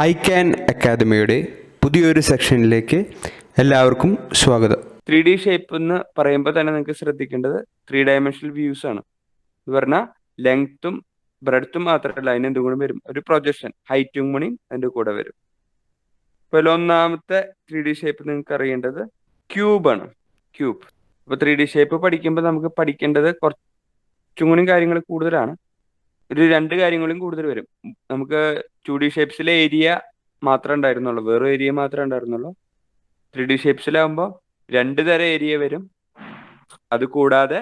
I can അക്കാദമിയുടെ പുതിയൊരു സെക്ഷനിലേക്ക് എല്ലാവർക്കും സ്വാഗതം. 3D ഷേപ്പ് എന്ന് പറയുമ്പോൾ തന്നെ നിങ്ങൾക്ക് ശ്രദ്ധിക്കേണ്ടത് 3 ഡയമെൻഷണൽ വ്യൂസ് ആണ്. എന്ന് പറഞ്ഞാൽ ലെങ്ത്തും ബ്രെഡ്ത്തും മാത്രമല്ല, അതിന് എന്തും കൂടി വരും, ഒരു പ്രൊജക്ഷൻ ഹൈറ്റും കൂടി അതിൻ്റെ കൂടെ വരും. ഇപ്പോൾ ഒന്നാമത്തെ 3D ഷേപ്പ് നിങ്ങൾക്ക് അറിയേണ്ടത് ക്യൂബാണ്. ക്യൂബ്. അപ്പോൾ 3D ഷേപ്പ് പഠിക്കുമ്പോൾ നമുക്ക് പഠിക്കേണ്ടത് കുറച്ചും കൂടി കാര്യങ്ങൾ കൂടുതലാണ്. ഒരു 2 കാര്യങ്ങളും കൂടുതൽ വരും. നമുക്ക് 2D ഷേപ്സിലെ ഏരിയ മാത്രമേ ഉണ്ടായിരുന്നുള്ളൂ, വേറെ ഏരിയ മാത്രമേ ഉണ്ടായിരുന്നുള്ളൂ. 3D ഷേപ്സിലാകുമ്പോൾ 2 തരം ഏരിയ വരും, അത് കൂടാതെ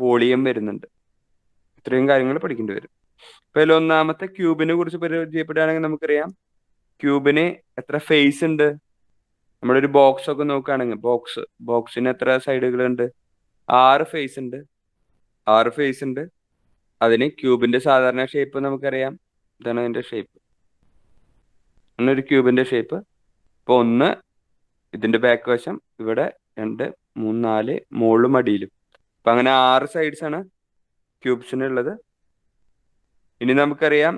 വോളിയം വരുന്നുണ്ട്. ഇത്രയും കാര്യങ്ങൾ പഠിക്കേണ്ടി വരും. ഇപ്പോൾ ഇതിൽ ഒന്നാമത്തെ ക്യൂബിനെ കുറിച്ച് പരിചയപ്പെടുകയാണെങ്കിൽ നമുക്കറിയാം ക്യൂബിന് എത്ര ഫേസ് ഉണ്ട്. നമ്മളൊരു ബോക്സ് ഒക്കെ നോക്കുകയാണെങ്കിൽ ബോക്സിന് എത്ര സൈഡുകളുണ്ട്? 6 ഫേസ് ഉണ്ട്. 6 ഫേസ് ഉണ്ട്. അതിന് ക്യൂബിന്റെ സാധാരണ ഷേപ്പ് നമുക്കറിയാം. ഇതാണ് അതിന്റെ ഷേപ്പ്. ഒരു ക്യൂബിന്റെ ഷേപ്പ്. ഇപ്പോൾ 1 ഇതിന്റെ ബാക്ക് വശം, ഇവിടെ 2, 3, 4 മുകളിലും അടിയിലും. അപ്പം അങ്ങനെ 6 സൈഡ്സ് ആണ് ക്യൂബ്സിനുള്ളത്. ഇനി നമുക്കറിയാം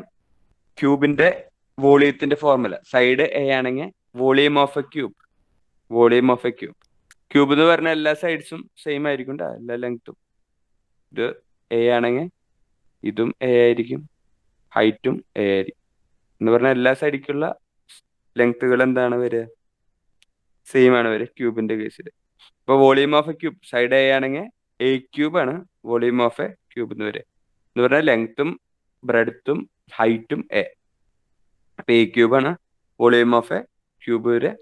ക്യൂബിന്റെ വോളിയത്തിന്റെ ഫോർമുല. സൈഡ് എ ആണെങ്കിൽ volume of a cube. Volume of a cube. Cube എന്ന് പറഞ്ഞാൽ എല്ലാ സൈഡ്സും സെയിം ആയിരിക്കും ട്ടോ, എല്ലാ ലെങ്ത്തും. ഇത് എ ആണെങ്കിൽ ഇതും എ ആയിരിക്കും, ഹൈറ്റും എ ആയിരിക്കും. എന്ന് പറഞ്ഞാൽ എല്ലാ സൈഡിലേക്കുള്ള ലെങ്ത്തുകൾ എന്താണ് വരിക? സെയിം ആണ് വരിക ക്യൂബിന്റെ കേസിൽ. ഇപ്പോൾ volume of a cube side A ആണെങ്കിൽ എ ക്യൂബ് ആണ് വോളിയം ഓഫ് എ ക്യൂബ് എന്ന് വരിക. എന്ന് പറഞ്ഞാൽ ലെങ്ത്തും ബ്രെഡ്ത്തും ഹൈറ്റും എ. അപ്പോൾ എ ക്യൂബ് ആണ് വോളിയം ഓഫ് എ ക്യൂബ് വരിക.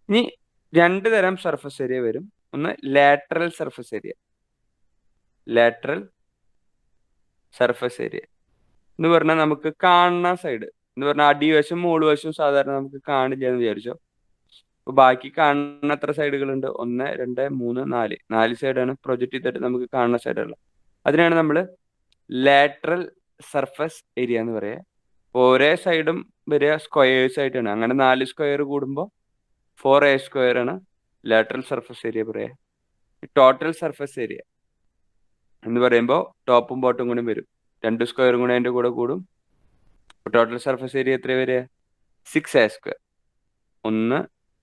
ഇനി 2 തരം സർഫസ് ഏരിയ വരും. ഒന്ന് lateral surface area. Lateral surface area എന്ന് പറഞ്ഞാൽ നമുക്ക് കാണുന്ന സൈഡ് എന്ന് പറഞ്ഞാൽ അടിവശം മുകൾവശവും സാധാരണ നമുക്ക് കാണില്ല എന്ന് വിചാരിച്ചോ. അപ്പോൾ ബാക്കി കാണുന്ന എത്ര സൈഡുകളുണ്ട്? 1, 2, 3, 4. 4 സൈഡാണ് പ്രൊജക്റ്റ് ചെയ്തിട്ട് നമുക്ക് കാണുന്ന സൈഡുകൾ. അതിനാണ് നമ്മൾ ലാറ്ററൽ സർഫസ് ഏരിയ എന്ന് പറയുക. ഓരോ സൈഡും വരിക സ്ക്വയേഴ്സ് ആയിട്ടാണ്. അങ്ങനെ 4 സ്ക്വയർ കൂടുമ്പോൾ 4a² ആണ് ലാറ്ററൽ സർഫസ് ഏരിയ പറയുക. ടോട്ടൽ സർഫസ് ഏരിയ എന്ന് പറയുമ്പോൾ ടോപ്പും ബോട്ടും കൂടി വരും. 2 സ്ക്വയറും കൂടി അതിൻ്റെ കൂടെ കൂടും. ടോട്ടൽ സർഫസ് ഏരിയ എത്ര വരിക? 6a². 1,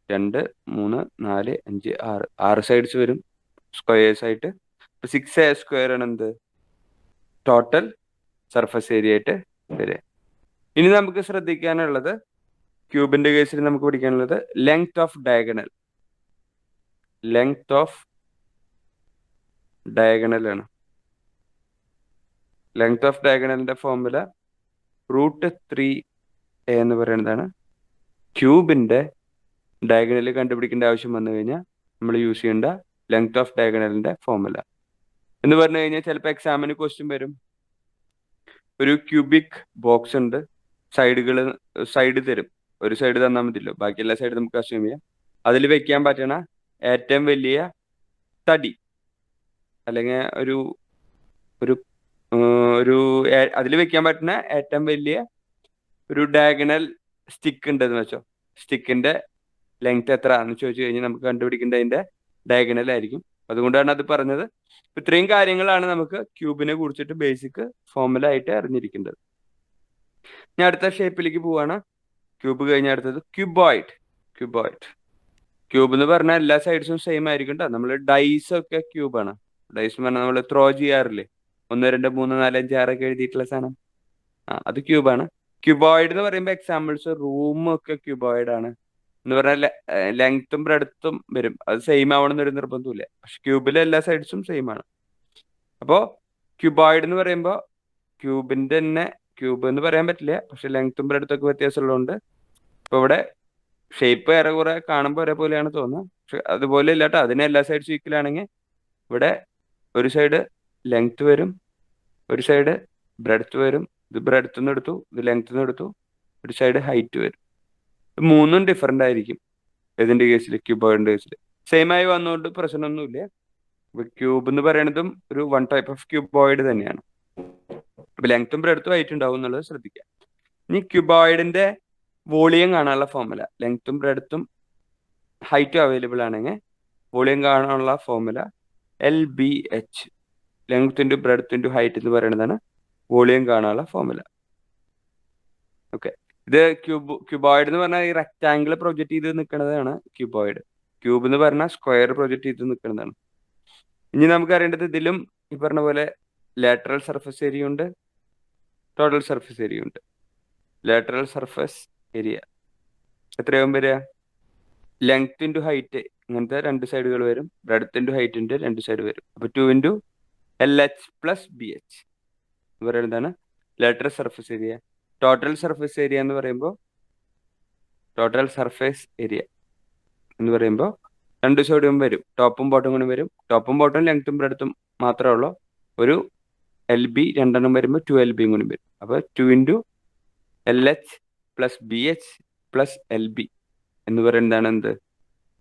2, 3, 4, 5, 6. 6 സൈഡ്സ് വരും സ്ക്വയേഴ്സ് ആയിട്ട്. അപ്പോൾ 6a² ആണ് എന്ത്? ടോട്ടൽ സർഫസ് ഏരിയ ആയിട്ട് വരിക. ഇനി നമുക്ക് ശ്രദ്ധിക്കാനുള്ളത്, ക്യൂബിന്റെ കേസിൽ നമുക്ക് പഠിക്കാനുള്ളത് length of diagonal. Length of diagonal ആണ്. ലെങ്ത് ഓഫ് ഡയഗണലിന്റെ ഫോർമുല √3a എന്ന് പറയുന്നതാണ്. ക്യൂബിന്റെ ഡയഗണൽ കണ്ടുപിടിക്കേണ്ട ആവശ്യം വന്നു കഴിഞ്ഞാൽ നമ്മൾ യൂസ് ചെയ്യേണ്ട ലെങ്ത് ഓഫ് ഡയഗണലിന്റെ ഫോർമുല എന്ന് പറഞ്ഞു കഴിഞ്ഞാൽ ചിലപ്പോൾ എക്സാമിന് ക്വസ്റ്റ്യൻ വരും. ഒരു ക്യൂബിക് ബോക്സ് ഉണ്ട്, സൈഡ് തരും. ഒരു സൈഡ് തന്നാൽ മതിയല്ലോ, ബാക്കി എല്ലാ സൈഡ് നമുക്ക് അസ്യൂം ചെയ്യാം. അതിൽ വെക്കാൻ പറ്റണ ഏറ്റവും വലിയ തടി അല്ലെങ്കിൽ ഒരു ഒരു ഒരു അതിൽ വെക്കാൻ പറ്റുന്ന ഏറ്റവും വലിയ ഒരു ഡയഗണൽ സ്റ്റിക്ക് ഉണ്ടെന്ന് വെച്ചോ. സ്റ്റിക്കിന്റെ ലെങ്ത് എത്ര എന്ന് ചോദിച്ചു കഴിഞ്ഞാൽ നമുക്ക് കണ്ടുപിടിക്കേണ്ട അതിന്റെ ഡയഗണൽ ആയിരിക്കും. അതുകൊണ്ടാണ് അത് പറഞ്ഞത്. ഇത്രയും കാര്യങ്ങളാണ് നമുക്ക് ക്യൂബിനെ കുറിച്ചിട്ട് ബേസിക് ഫോർമുല ആയിട്ട് അറിഞ്ഞിരിക്കേണ്ടത്. ഞാൻ അടുത്ത ഷേപ്പിലേക്ക് പോവാണ്. ക്യൂബ് കഴിഞ്ഞ അടുത്തത് ക്യൂബോയിഡ്. ക്യൂബോയിഡ്. ക്യൂബ് എന്ന് പറഞ്ഞാൽ എല്ലാ സൈഡ്സും സെയിം ആയിരിക്കും ട്ടോ. നമ്മൾ ഡൈസ് ഒക്കെ ക്യൂബാണ്. ഡൈസ് എന്ന് പറഞ്ഞാൽ നമ്മൾ ത്രോ ചെയ്യാറില്ലേ, 1, 2, 3, 4, 5, 6 ഒക്കെ എഴുതിയിട്ടുള്ള സാധനം, അത് ക്യൂബാണ്. ക്യൂബോയിഡ് എന്ന് പറയുമ്പോൾ എക്സാമ്പിൾസ് റൂം ഒക്കെ ക്യൂബോയിഡ് ആണ്. എന്ന് പറഞ്ഞാൽ ലെങ്ത്തും ബ്രെഡ്ത്തും വരും, അത് സെയിം ആവണമെന്നൊരു നിർബന്ധമില്ല. പക്ഷെ ക്യൂബിലെ എല്ലാ സൈഡ്സും സെയിം ആണ്. അപ്പോൾ ക്യൂബോയിഡ് എന്ന് പറയുമ്പോൾ ക്യൂബിന്റെ തന്നെ ക്യൂബ് എന്ന് പറയാൻ പറ്റില്ല, പക്ഷെ ലെങ്ത്തും ബ്രെഡ്ത്തും ഒക്കെ വ്യത്യാസമുള്ളതുകൊണ്ട് ഇപ്പോൾ ഇവിടെ ഷേപ്പ് ഏറെക്കുറെ കാണുമ്പോൾ ഒരേപോലെയാണ് തോന്നുന്നത്. പക്ഷെ അതുപോലെ ഇല്ല കേട്ടോ. അതിന് എല്ലാ സൈഡ്സും ഈക്വൽ ആണെങ്കിൽ ഇവിടെ ഒരു സൈഡ് ലെങ്ത് വരും, ഒരു സൈഡ് ബ്രെഡ്ത്ത് വരും. ഇത് ബ്രെഡ്ത്ത് നിന്ന് എടുത്തു, ഇത് ലെങ്ത്ത് നിന്ന് എടുത്തു, ഒരു സൈഡ് ഹൈറ്റ് വരും. മൂന്നും ഡിഫറെൻ്റ് ആയിരിക്കും ഇതിൻ്റെ കേസിൽ. ക്യൂബോയിഡിൻ്റെ കേസിൽ സെയിം ആയി വന്നുകൊണ്ട് പ്രശ്നമൊന്നുമില്ല. ക്യൂബ് എന്ന് പറയുന്നതും ഒരു 1 ടൈപ്പ് ഓഫ് ക്യൂബോയിഡ് തന്നെയാണ്. അപ്പോൾ ലെങ്ത്തും ബ്രെഡ്ത്തും ഹൈറ്റ് ഉണ്ടാവും എന്നുള്ളത് ശ്രദ്ധിക്കുക. ഇനി ക്യൂബോയിഡിന്റെ വോളിയം കാണാനുള്ള ഫോർമുല, ലെങ്ത്തും ബ്രെഡ്ത്തും ഹൈറ്റും അവൈലബിൾ ആണെങ്കിൽ വോളിയം കാണാനുള്ള formula LBH, length into breadth into height എന്ന് പറയുന്നതാണ് വോളിയം കാണാനുള്ള ഫോർമുല. ഓക്കെ. ഇത് ക്യൂബോയിഡ് എന്ന് പറഞ്ഞാൽ ഈ റെക്ടാംഗിൾ പ്രൊജക്ട് ചെയ്ത് നിൽക്കുന്നതാണ് ക്യൂബോയിഡ്. ക്യൂബ് എന്ന് പറഞ്ഞാൽ സ്ക്വയർ പ്രൊജക്ട് ചെയ്ത് നിൽക്കുന്നതാണ്. ഇനി നമുക്ക് അറിയേണ്ടത് ഇതിലും ഈ പറഞ്ഞ പോലെ ലാറ്ററൽ സർഫസ് ഏരിയ ഉണ്ട്, ടോട്ടൽ സർഫസ് ഏരിയ ഉണ്ട്. ലാറ്ററൽ സർഫസ് ഏരിയ എത്രയാവും വരിക? ലെങ്ത് ഇൻറ്റു ഹൈറ്റ്, ഇങ്ങനത്തെ രണ്ട് സൈഡുകൾ വരും. ബ്രെഡ്ത്ത് ഇൻറ്റു ഹൈറ്റിൻ്റെ രണ്ട് സൈഡ് വരും. അപ്പോൾ 2 ഇൻറ്റു LH പ്ലസ് BH എന്ന് പറയുന്നതാണ് lateral surface area. Total surface area എന്ന് പറയുമ്പോൾ രണ്ട് സൈഡും വരും, ടോപ്പും ബോട്ടും കൂടി വരും. ടോപ്പും ബോട്ടും ലെങ്ത്തും ബ്രെഡ്ത്തും മാത്രമേ ഉള്ളൂ. ഒരു LB രണ്ടെണ്ണം വരുമ്പോൾ 2LB കൂടി വരും. അപ്പോൾ 2 into LH plus BH plus LB എന്ന് പറയുന്നതാണ് എന്ത്?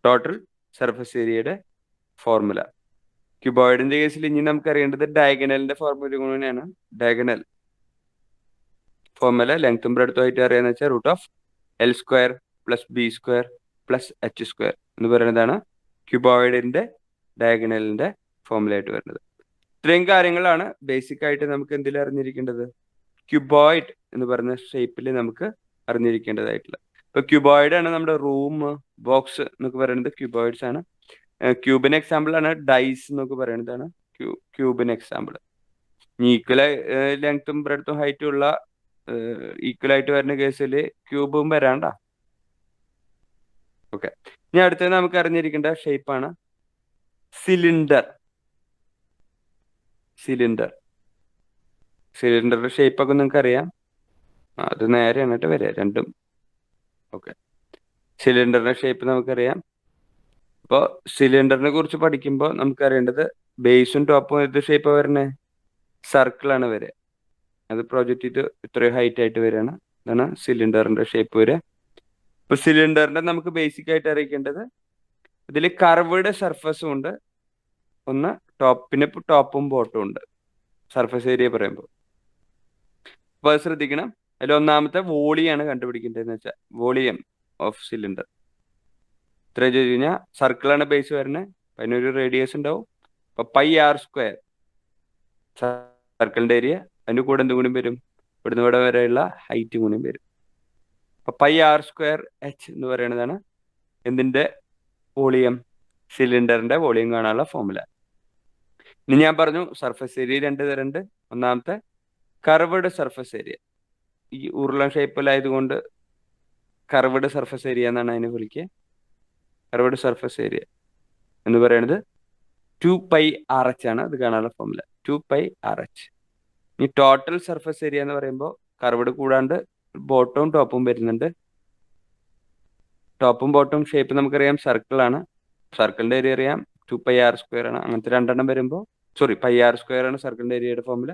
ടോട്ടൽ സർഫസ് ഏരിയയുടെ ഫോർമുല. ക്യൂബോയിഡിന്റെ കേസിൽ ഇനി നമുക്ക് അറിയേണ്ടത് ഡയഗണലിന്റെ ഫോർമുല കൂടിയാണ്. ഡയഗണൽ ഫോർമുല ലെങ്ത്തും ബ്രെഡ്ത്തും ആയിട്ട് അറിയാന്ന് വെച്ചാൽ √L² plus B² plus H² എന്ന് പറയുന്നതാണ് ക്യൂബോയിഡിന്റെ ഡയഗണലിന്റെ ഫോർമുല ആയിട്ട് വരുന്നത്. ഇത്രയും കാര്യങ്ങളാണ് ബേസിക് ആയിട്ട് നമുക്ക് എന്തിൽ അറിഞ്ഞിരിക്കേണ്ടത്? ക്യൂബോയിഡ് എന്ന് പറയുന്ന ഷേപ്പിൽ നമുക്ക് അറിഞ്ഞിരിക്കേണ്ടതായിട്ടുള്ള. ഇപ്പൊ ക്യൂബോയിഡ് ആണ് നമ്മുടെ റൂം, ബോക്സ് എന്നൊക്കെ പറയുന്നത് ക്യൂബോയിഡ്സ് ആണ്. ക്യൂബിന് എക്സാമ്പിൾ ആണ് ഡൈസ് എന്നൊക്കെ പറയുന്നതാണ് ക്യൂബിന് എക്സാമ്പിൾ. ഈക്വൽ ലെങ്ത്തും ബ്രെഡ്ത്തും ഹൈറ്റും ഉള്ള ഈക്വൽ ആയിട്ട് വരുന്ന കേസിൽ ക്യൂബും വരാണ്ട. ഓക്കെ, ഇനി അടുത്തത് നമുക്ക് അറിഞ്ഞിരിക്കേണ്ട ഷേപ്പാണ് സിലിണ്ടർ. സിലിണ്ടറിന്റെ ഷേപ്പൊക്കെ നിങ്ങൾക്ക് അറിയാം. അത് നേരെയാണ് കേട്ടോ വരിക രണ്ടും. ഓക്കെ, സിലിണ്ടറിന്റെ ഷേപ്പ് നമുക്കറിയാം. അപ്പോൾ സിലിണ്ടറിനെ കുറിച്ച് പഠിക്കുമ്പോൾ നമുക്കറിയേണ്ടത് ബേസും ടോപ്പും ഏത് ഷേപ്പാണ് വരുന്നത്? സർക്കിളാണ് വരിക. അത് പ്രൊജക്റ്റ് ചെയ്ത് ഇത്രയും ഹൈറ്റ് ആയിട്ട് വരികയാണ്. ഇതാണ് സിലിണ്ടറിന്റെ ഷേപ്പ് വരിക. ഇപ്പൊ സിലിണ്ടറിന്റെ നമുക്ക് ബേസിക് ആയിട്ട് അറിയിക്കേണ്ടത് ഇതിൽ കർവ്ഡ് സർഫസും ഉണ്ട്, ഒന്ന് പിന്നെ ടോപ്പും ബോട്ടും ഉണ്ട് സർഫസ് ഏരിയ പറയുമ്പോൾ. അപ്പോൾ അത് ശ്രദ്ധിക്കണം. അതിൽ ഒന്നാമത്തെ വോളിയാണ് കണ്ടുപിടിക്കേണ്ടതെന്ന് വെച്ചാൽ വോളിയം ഓഫ് സിലിണ്ടർ. ഇത്ര ചോദിച്ചു കഴിഞ്ഞാൽ സർക്കിളാണ് ബേസ് വരുന്നത്, അതിനൊരു റേഡിയസ് ഉണ്ടാവും. അപ്പൊ πr² സർക്കിളിന്റെ ഏരിയ, അതിന്റെ കൂടെ എന്തും കൂടി വരും? ഇവിടുന്ന് ഇവിടെ വരെയുള്ള ഹൈറ്റ് കൂടി വരും. അപ്പൊ πr²H എന്ന് പറയുന്നതാണ് എന്തിന്റെ വോളിയം? സിലിണ്ടറിന്റെ വോളിയം കാണാനുള്ള ഫോർമുല. ഇനി ഞാൻ പറഞ്ഞു സർഫസ് ഏരിയ രണ്ട് തരമുണ്ട്. ഒന്നാമത്തെ കർവ്ഡ് സർഫസ് ഏരിയ, ഈ ഉരുളൻ ഷേപ്പിലായതുകൊണ്ട് കർവ്ഡ് സർഫസ് ഏരിയ എന്നാണ് അതിനെ വിളിക്കുക. കർവ്ഡ് സർഫസ് ഏരിയ എന്ന് പറയുന്നത് 2πRH ആണ്. അത് കാണാനുള്ള ഫോർമുല 2πRH. ഈ ടോട്ടൽ സർഫസ് ഏരിയ എന്ന് പറയുമ്പോൾ കർവ്ഡ് കൂടാണ്ട് ബോട്ടവും ടോപ്പും വരുന്നുണ്ട്. ടോപ്പും ബോട്ടും ഷേപ്പ് നമുക്കറിയാം സർക്കിളാണ്. സർക്കിളിന്റെ ഏരിയ അറിയാം 2πr² ആണ്. അങ്ങനത്തെ രണ്ടെണ്ണം വരുമ്പോൾ πr² ആണ് സർക്കിളിന്റെ ഏരിയയുടെ ഫോർമുല.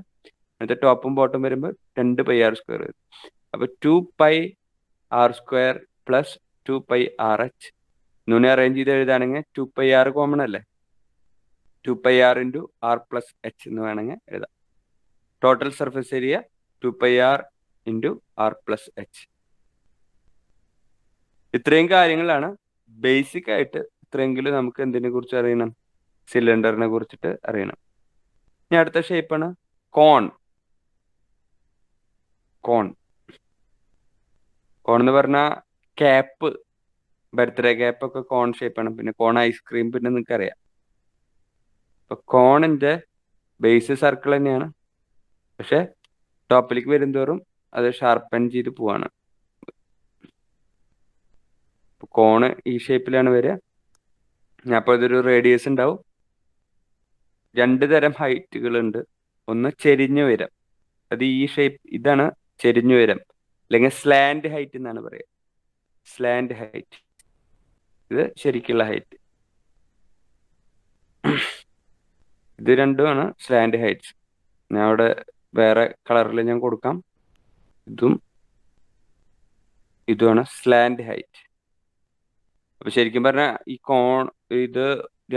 അങ്ങനത്തെ ടോപ്പും ബോട്ടും വരുമ്പോൾ 2πr² വരും. അപ്പൊ 2πr² പ്ലസ് 2πRH ഇങ്ങനെ അറേഞ്ച് ചെയ്ത് എഴുതാണെങ്കിൽ 2πr കോമൺ അല്ലേ, 2πr into R plus H എന്ന് വേണമെങ്കിൽ എഴുതാം. Total surface area 2πr into R plus H. ഇത്രയും കാര്യങ്ങളാണ് ബേസിക് ആയിട്ട്. ഇത്രയെങ്കിലും നമുക്ക് എന്തിനെ കുറിച്ച് അറിയണം? സിലിണ്ടറിനെ കുറിച്ചിട്ട് അറിയണം. ഇനി അടുത്ത ഷേപ്പാണ് കോൺ. കോൺ എന്ന് പറഞ്ഞാൽ ക്യാപ്പ്, ബർത്ത്ഡേ ക്യാപ്പ് ഒക്കെ കോൺ ഷേപ്പാണ്. പിന്നെ കോൺ ഐസ്ക്രീം പിന്നെ നിങ്ങൾക്ക് അറിയാം. ഇപ്പൊ കോണിന്റെ ബേസ് സർക്കിൾ തന്നെയാണ്, പക്ഷെ ടോപ്പിലേക്ക് വരുന്തോറും അത് ഷാർപ്പൻ ചെയ്ത് പോവാണ്. കോണ് ഈ ഷേപ്പിലാണ് വരിക. അപ്പോൾ ഇതൊരു റേഡിയസ് ഉണ്ടാവും. രണ്ട് തരം ഹൈറ്റുകളുണ്ട്. ഒന്ന് ചെരിഞ്ഞ ഉയരം, അത് ഈ ഷേപ്പ്, ഇതാണ് ചെരിഞ്ഞ ഉയരം, അല്ലെങ്കിൽ സ്ലാൻഡ് ഹൈറ്റ് എന്നാണ് പറയുക. സ്ലാൻഡ് ഹൈറ്റ്, ഇത് ശരിക്കുള്ള ഹൈറ്റ്. ഇത് രണ്ടുമാണ് സ്ലാൻഡ് ഹൈറ്റ്സ്. ഞാൻ അവിടെ വേറെ കളറിൽ ഞാൻ കൊടുക്കാം. ഇതുമാണ് സ്ലാൻഡ് ഹൈറ്റ്. അപ്പൊ ശരിക്കും പറഞ്ഞാൽ ഈ കോൺ, ഇത്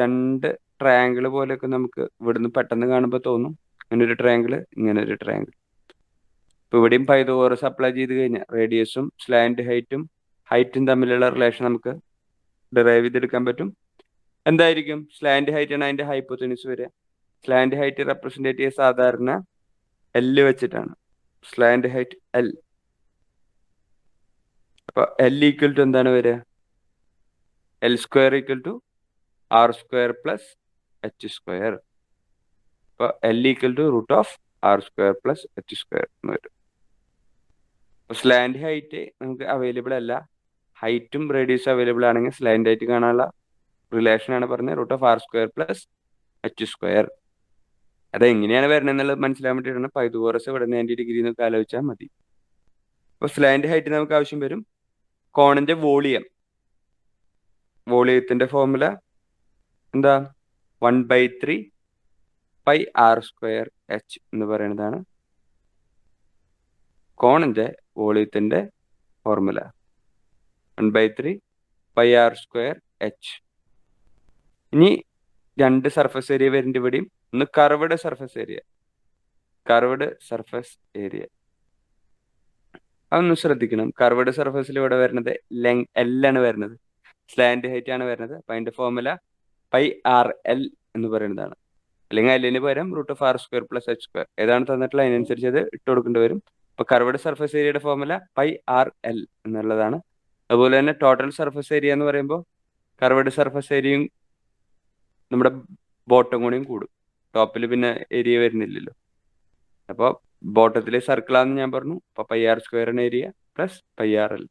രണ്ട് ട്രയാങ്കിൾ പോലെയൊക്കെ നമുക്ക് ഇവിടുന്ന് പെട്ടെന്ന് കാണുമ്പോൾ തോന്നും ഇങ്ങനെ ഒരു ട്രയാങ്കിൾ, ഇങ്ങനെ ഒരു ട്രയാങ്കിൾ. ഇപ്പൊ ഇവിടെയും പൈതഗോറസ് അപ്ലൈ ചെയ്ത് കഴിഞ്ഞാൽ റേഡിയസും സ്ലാൻഡ് ഹൈറ്റും തമ്മിലുള്ള റിലേഷൻ നമുക്ക് ഡിറൈവ് ചെയ്തെടുക്കാൻ പറ്റും. എന്തായിരിക്കും? സ്ലാൻഡ് ഹൈറ്റ് ആണ് അതിന്റെ ഹൈപ്പോതെനിസ് വരിക. സ്ലാൻഡ് ഹൈറ്റ് റെപ്രസെന്റ് ചെയ്യുക സാധാരണ L വെച്ചിട്ടാണ്. Slant height L. അപ്പൊ എൽ ഈക്വൽ ടു എന്താണ് വരിക? L square equal to R square plus H square. അപ്പൊ L equal to root of R square plus H square എന്ന് വരും. അപ്പൊ സ്ലാൻഡ് ഹൈറ്റ് നമുക്ക് അവൈലബിൾ അല്ല. ഹൈറ്റും റേഡിയസും അവൈലബിൾ ആണെങ്കിൽ സ്ലാൻഡ് ഹൈറ്റ് കാണാനുള്ള റിലേഷൻ ആണ് പറഞ്ഞത് root of R square plus H square. അത് എങ്ങനെയാണ് വരുന്നത് എന്നുള്ളത് മനസ്സിലാൻ വേണ്ടിയിട്ടാണ് പൈതഗോറസ് ഇവിടെ 90 ഡിഗ്രി എന്നൊക്കെ ആലോചിച്ചാൽ മതി. അപ്പൊ സ്ലാൻഡ് ഹൈറ്റ് നമുക്ക് ആവശ്യം വരും. കോണിന്റെ വോളിയത്തിന്റെ ഫോർമുല എന്താ? 1/3 പൈ ആർ സ്ക്വയർ എച്ച് എന്ന് പറയുന്നതാണ് കോണിന്റെ വോളിയത്തിന്റെ formula. 1/3 pi R square H. ഇനി രണ്ട് സർഫസ് ഏരിയ വരുന്നുണ്ട് ഇവിടെയും. ഒന്ന് കർവ്ഡ് സർഫസ് ഏരിയ. അതൊന്ന് ശ്രദ്ധിക്കണം. കർവ്ഡ് സർഫസിൽ ഇവിടെ വരുന്നത് എൽ ആണ് വരുന്നത്, സ്ലാൻഡ് ഹൈറ്റ് ആണ് വരുന്നത്. അപ്പൊ അതിന്റെ ഫോർമുല പൈ ആർ എൽ എന്ന് പറയുന്നതാണ്. അല്ലെങ്കിൽ എല്ലിന് പകരം root of R square plus H square ഏതാണ് തന്നിട്ടുള്ള അതിനനുസരിച്ച് അത് ഇട്ട് കൊടുക്കേണ്ടി വരും. അപ്പൊ കർവ്ഡ് സർഫസ് ഏരിയയുടെ ഫോർമുല പൈ ആർ എൽ എന്നുള്ളതാണ്. അതുപോലെ തന്നെ ടോട്ടൽ സർഫസ് ഏരിയ എന്ന് പറയുമ്പോൾ കർവ്ഡ് സർഫസ് ഏരിയയും നമ്മുടെ ബോട്ടം കൂടിയും കൂടും. ടോപ്പിൽ പിന്നെ ഏരിയ വരുന്നില്ലല്ലോ. അപ്പോൾ ബോട്ടത്തിലെ സർക്കിളാന്ന് ഞാൻ പറഞ്ഞു. അപ്പൊ പൈ ആർ സ്ക്വയർ ആണ് area plus pi R L.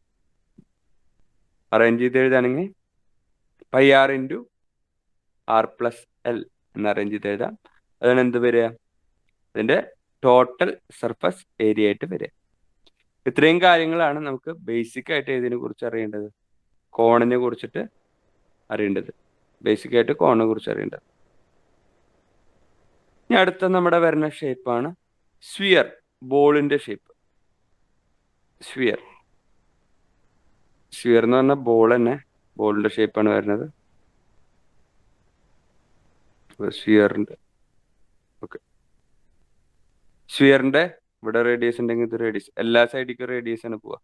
Arrange ചെയ്ത് എഴുതാണെങ്കിൽ pi R into R plus L എന്ന് അറേഞ്ച് ചെയ്ത് എഴുതാം. അതാണ് എന്ത് വരിക? അതിന്റെ ടോട്ടൽ സർഫസ് ഏരിയ ആയിട്ട് വരിക. ഇത്രയും കാര്യങ്ങളാണ് നമുക്ക് ബേസിക് ആയിട്ട് ഇതിനെ കുറിച്ച് അറിയേണ്ടത്, കോണിനെ കുറിച്ചിട്ട് അറിയേണ്ടത്. ബേസിക് ആയിട്ട് കോണിനെ കുറിച്ച് അറിയേണ്ടത്. ഇനി അടുത്ത നമ്മുടെ വരുന്ന ഷേപ്പാണ് സ്ഫിയർ, ബോളിന്റെ ഷേപ്പ്. സ്ഫിയർ എന്ന് പറഞ്ഞാൽ ബോൾ തന്നെ, ബോളിന്റെ ഷേപ്പാണ് വരുന്നത്. സ്ഫിയറിന്റെ സ്ഫിയറിന്റെ ഇവിടെ റേഡിയസ് ഉണ്ടെങ്കിൽ ഇത് റേഡിയസ്, എല്ലാ സൈഡിലേക്കും റേഡിയസ് ആണ് പോവുക.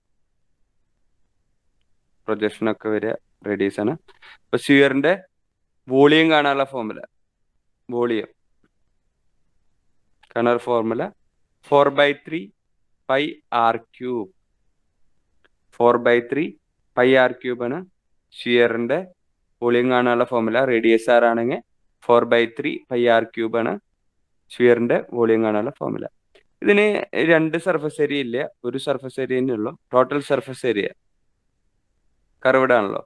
പ്രൊജക്ഷൻ ഒക്കെ വരിക റേഡിയസ് ആണ്. അപ്പൊ സ്ഫിയറിന്റെ വോളിയം കാണാനുള്ള ഫോർമുല, വോളിയം കാണാനുള്ള formula 4/3 pi R cube. 4/3 pi R cube ആണ് സ്ഫിയറിന്റെ വോളിയം കാണാനുള്ള ഫോർമുല. റേഡിയസ് ആർ ആണെങ്കിൽ 4/3 പൈ ആർ ക്യൂബ് ആണ് സ്ഫിയറിന്റെ വോളിയം കാണാനുള്ള ഫോർമുല. ഇതിന് രണ്ട് സർഫസ് ഏരിയ ഇല്ല, ഒരു സർഫസ് ഏരിയ തന്നെ ഉള്ളൂ. ടോട്ടൽ സർഫസ് ഏരിയ കർവ്ഡ് ആണല്ലോ,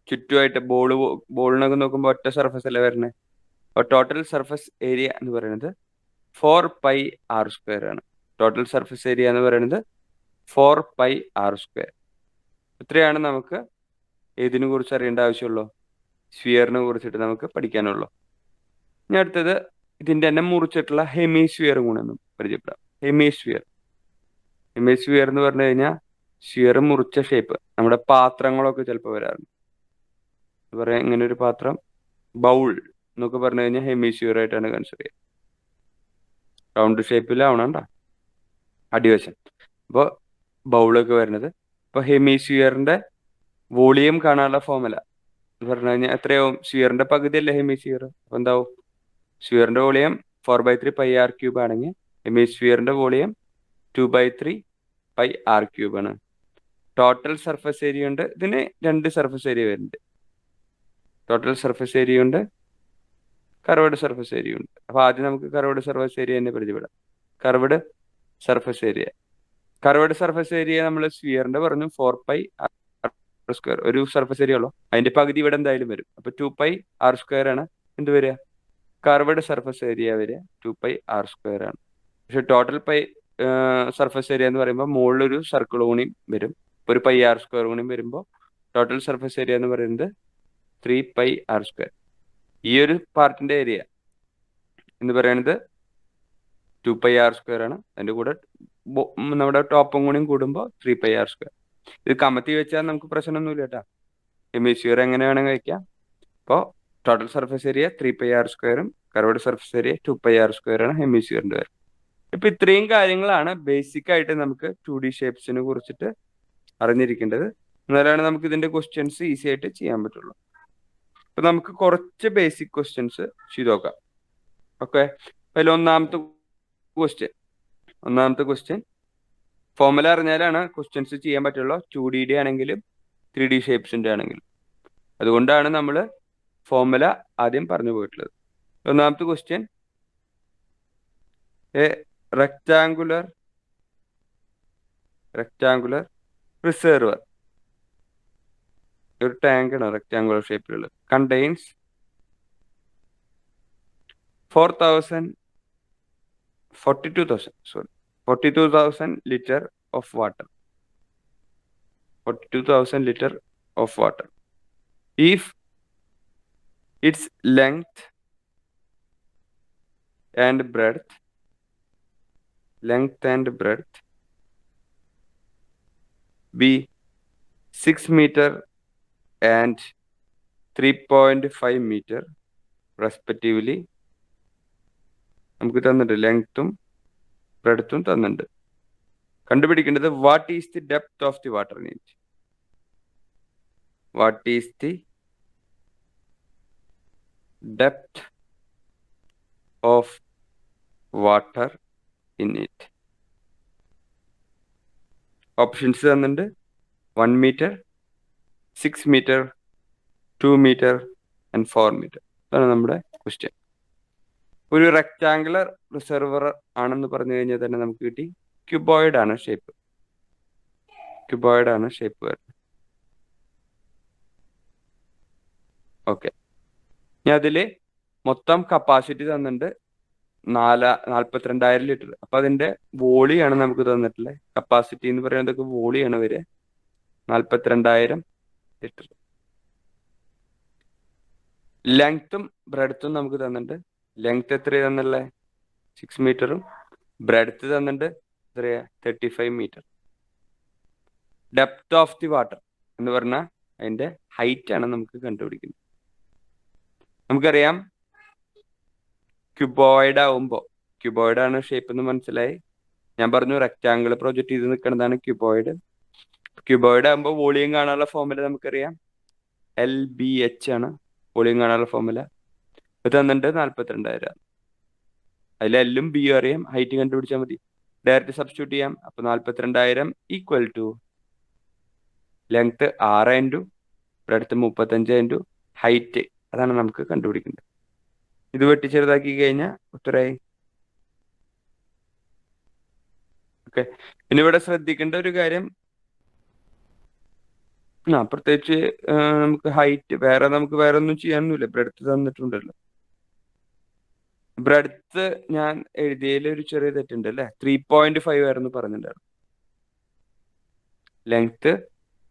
ചുറ്റുമായിട്ട് ബോളിനൊക്കെ നോക്കുമ്പോൾ ഒറ്റ സർഫസ് അല്ലേ വരുന്നത്. അപ്പോൾ ടോട്ടൽ സർഫസ് ഏരിയ എന്ന് പറയുന്നത് 4 പൈ ആർ സ്ക്വയർ ആണ്. ടോട്ടൽ സർഫസ് ഏരിയ എന്ന് പറയുന്നത് 4 പൈ ആർ സ്ക്വയർ. ഇത്രയാണ് നമുക്ക് ഏതിനെ കുറിച്ച് അറിയേണ്ട ആവശ്യമുള്ളൂ? സ്ഫിയറിനെ കുറിച്ചിട്ട് നമുക്ക് പഠിക്കാനുള്ളൂ. ഇനി അടുത്തത് ഇതിന്റെ തന്നെ മുറിച്ചിട്ടുള്ള ഹെമിസ്ഫിയറും കൂടെ ഒന്ന് പരിചയപ്പെടാം. ഹെമിസ്ഫിയർ എന്ന് പറഞ്ഞു കഴിഞ്ഞാൽ സ്ഫിയർ മുറിച്ച ഷേപ്പ്. നമ്മുടെ പാത്രങ്ങളൊക്കെ ചിലപ്പോൾ വരാറുണ്ട്. പറയാം ഇങ്ങനെ ഒരു പാത്രം, ബൗൾ എന്നൊക്കെ പറഞ്ഞു കഴിഞ്ഞാൽ ഹെമിസ്ഫിയർ ആയിട്ടാണ് കൺസിഡർ ചെയ്യുക. റൗണ്ട് ഷേപ്പിലാവണണ്ട അടിവശം. അപ്പോൾ ബൗളൊക്കെ വരുന്നത്. അപ്പോൾ ഹെമിസ്ഫിയറിന്റെ വോളിയം കാണാനുള്ള ഫോർമുല എന്ന് പറഞ്ഞു കഴിഞ്ഞാൽ എത്രയാവും? സ്ഫിയറിന്റെ പകുതി അല്ലേ ഹെമിസ്ഫിയർ. അപ്പോൾ എന്താവും? സ്ഫിയറിന്റെ വോളിയം 4/3 പൈ ആർ ക്യൂബ് ആണെങ്കിൽ ഹെമിസ്ഫിയറിന്റെ വോളിയം 2/3 പൈ ആർ ക്യൂബ് ആണ്. ടോട്ടൽ സർഫസ് ഏരിയ ഉണ്ട്. ഇതിന് രണ്ട് സർഫസ് ഏരിയ വരുന്നുണ്ട്. ടോട്ടൽ സർഫസ് ഏരിയ ഉണ്ട്, കർവ്ഡ് സർഫസ് ഏരിയ ഉണ്ട്. അപ്പൊ ആദ്യം നമുക്ക് കർവ്ഡ് സർഫസ് ഏരിയ തന്നെ പരിചയപ്പെടാം. കർവ്ഡ് സർഫസ് ഏരിയ നമ്മൾ സ്ഫിയറിന്റെ പറഞ്ഞു 4 പൈ ആർ സ്ക്വയർ. ഒരു സർഫസ് ഏരിയ ഉള്ളൂ, അതിന്റെ പകുതി ഇവിടെ എന്തായാലും വരും. അപ്പൊ 2 പൈ ആർ സ്ക്വയർ ആണ് എന്ത് വരിക? കർവ്ഡ് സർഫസ് ഏരിയ വരിക 2 പൈ ആർ സ്ക്വയർ ആണ്. പക്ഷെ ടോട്ടൽ സർഫസ് ഏരിയ എന്ന് പറയുമ്പോൾ മുകളിലൊരു സർക്കിൾ കൂടിയും വരും. ഒരു പൈ ആർ സ്ക്വയർ കൂടിയും വരുമ്പോൾ ടോട്ടൽ സർഫസ് ഏരിയ എന്ന് പറയുന്നത് 3 പൈ ആർ സ്ക്വയർ. ഈ ഒരു പാർട്ടിന്റെ ഏരിയ എന്ന് പറയുന്നത് 2 പൈ ആർ സ്ക്വയർ ആണ്. അതിന്റെ കൂടെ നമ്മുടെ ടോപ്പും കൂടിയും കൂടുമ്പോൾ 3 പൈ ആർ സ്ക്വയർ. ഇത് കമത്തി വെച്ചാൽ നമുക്ക് പ്രശ്നമൊന്നുമില്ല കേട്ടോ. ഹെമിസ്ഫിയർ എങ്ങനെ വേണമെങ്കിൽ വയ്ക്കാം. അപ്പോൾ total surface area 3 pi R സ്ക്വയറും curved surface area 2 pi R square ആണ് ഹെമിസ്ഫിയറിന്റെ വരും. ഇപ്പൊ ഇത്രയും കാര്യങ്ങളാണ് ബേസിക് ആയിട്ട് നമുക്ക് 2D ഷേപ്സിനെ കുറിച്ചിട്ട് അറിഞ്ഞിരിക്കേണ്ടത്. എന്നാലാണ് നമുക്ക് ഇതിന്റെ ക്വസ്റ്റ്യൻസ് ഈസി ആയിട്ട് ചെയ്യാൻ പറ്റുള്ളൂ. അപ്പൊ നമുക്ക് കുറച്ച് ബേസിക് ക്വസ്റ്റ്യൻസ് ചെയ്ത് നോക്കാം. ഓക്കെ, അതിൽ ഒന്നാമത്തെ ക്വസ്റ്റ്യൻ ഫോർമുല അറിഞ്ഞാലാണ് ക്വസ്റ്റ്യൻസ് ചെയ്യാൻ പറ്റുള്ളൂ, 2D ആണെങ്കിലും 3D ഷേപ്സിന്റെ ആണെങ്കിലും. അതുകൊണ്ടാണ് നമ്മൾ ഫോർമുല ആദ്യം പറഞ്ഞു പോയിട്ടുള്ളത്. ഒന്നാമത്തെ ക്വസ്റ്റ്യൻ, എ റെക്ടാങ്കുലർ റിസർവർ, ഒരു ടാങ്ക് ആണ് റെക്ടാങ്കുലർ ഷേപ്പിലുള്ളത്, contains 42,000 litre of water. 42,000 litre of water. If its length and breadth be 6 meter and 3.5 meter respectively. നമുക്ക് തന്നിട്ടുണ്ട് ലെങ്ത്തും ബ്രെഡ്ത്തും തന്നിട്ടുണ്ട്. കണ്ടുപിടിക്കേണ്ടത് what is the depth of the water in it. What is the depth of water in it. Options തന്നിട്ടുണ്ട്. 1 meter, 6 meter, 2 meter and 4 meter. അതാണ് നമ്മുടെ question. ഒരു rectangular reservoir ആണെന്ന് പറഞ്ഞു കഴിഞ്ഞാൽ തന്നെ നമുക്ക് കിട്ടി ക്യൂബോയിഡ് ആണ് ഷേപ്പ്. വരുന്നത്. ഓക്കെ, ഇനി അതിൽ മൊത്തം കപ്പാസിറ്റി തന്നിട്ടുണ്ട് 42,000 ലിറ്റർ. അപ്പൊ അതിന്റെ വോളിയാണ് നമുക്ക് തന്നിട്ടുള്ളത്. കപ്പാസിറ്റി എന്ന് പറയുന്നത് വോളിയാണ് വരെ 42,000 ലിറ്റർ. ലെങ്ത്തും ബ്രെഡ്ത്തും നമുക്ക് തന്നിട്ടുണ്ട്. ലെങ്ത് എത്രയാണ് തന്നുള്ളത്? 6 മീറ്ററും ബ്രെഡ്ത്ത് തന്നിട്ടുണ്ട് എത്രയാ? 35 metre. Depth of the water എന്ന് പറഞ്ഞാൽ അതിന്റെ ഹൈറ്റ് ആണ് നമുക്ക് കണ്ടുപിടിക്കുന്നത്. നമുക്കറിയാം ക്യൂബോയിഡ് ആണ് ഷേപ്പ് എന്ന് മനസ്സിലായി. ഞാൻ പറഞ്ഞു റെക്ടാങ്കിൾ പ്രൊജക്ട് ചെയ്ത് നിൽക്കുന്നതാണ് ക്യൂബോയിഡ്. ക്യൂബോയിഡ് ആകുമ്പോൾ വോളിയം കാണാനുള്ള ഫോർമുല നമുക്കറിയാം, LBH ആണ് വോളിയം കാണാനുള്ള ഫോർമുല. ഇത് തന്നിട്ട് 42,000. അതിൽ എല്ലും ബിയും അറിയാം, ഹൈറ്റ് കണ്ടുപിടിച്ചാൽ മതി. ഡയറക്റ്റ് സബ്സ്റ്റിറ്റ്യൂട്ട് ചെയ്യാം. അപ്പൊ 42,000 equal to length 6 into breadth 35 into height, അതാണ് നമുക്ക് കണ്ടുപിടിക്കേണ്ടത്. ഇത് വെട്ടി ചെറുതാക്കി കഴിഞ്ഞാൽ ഉത്തരമായി. ഓക്കെ, പിന്നെ ഇവിടെ ശ്രദ്ധിക്കേണ്ട ഒരു കാര്യം, പ്രത്യേകിച്ച് നമുക്ക് ഹൈറ്റ് നമുക്ക് വേറെ ഒന്നും ചെയ്യാനൊന്നുമില്ല. ബ്രെഡ്ത്ത് തന്നിട്ടുണ്ടല്ലോ. ബ്രെഡ്ത്ത് ഞാൻ എഴുതിയതിൽ ഒരു ചെറിയ തെറ്റുണ്ട് അല്ലേ. 3.5 ആയിരുന്നു പറഞ്ഞിട്ടുണ്ടായിരുന്നു. ലെങ്ത്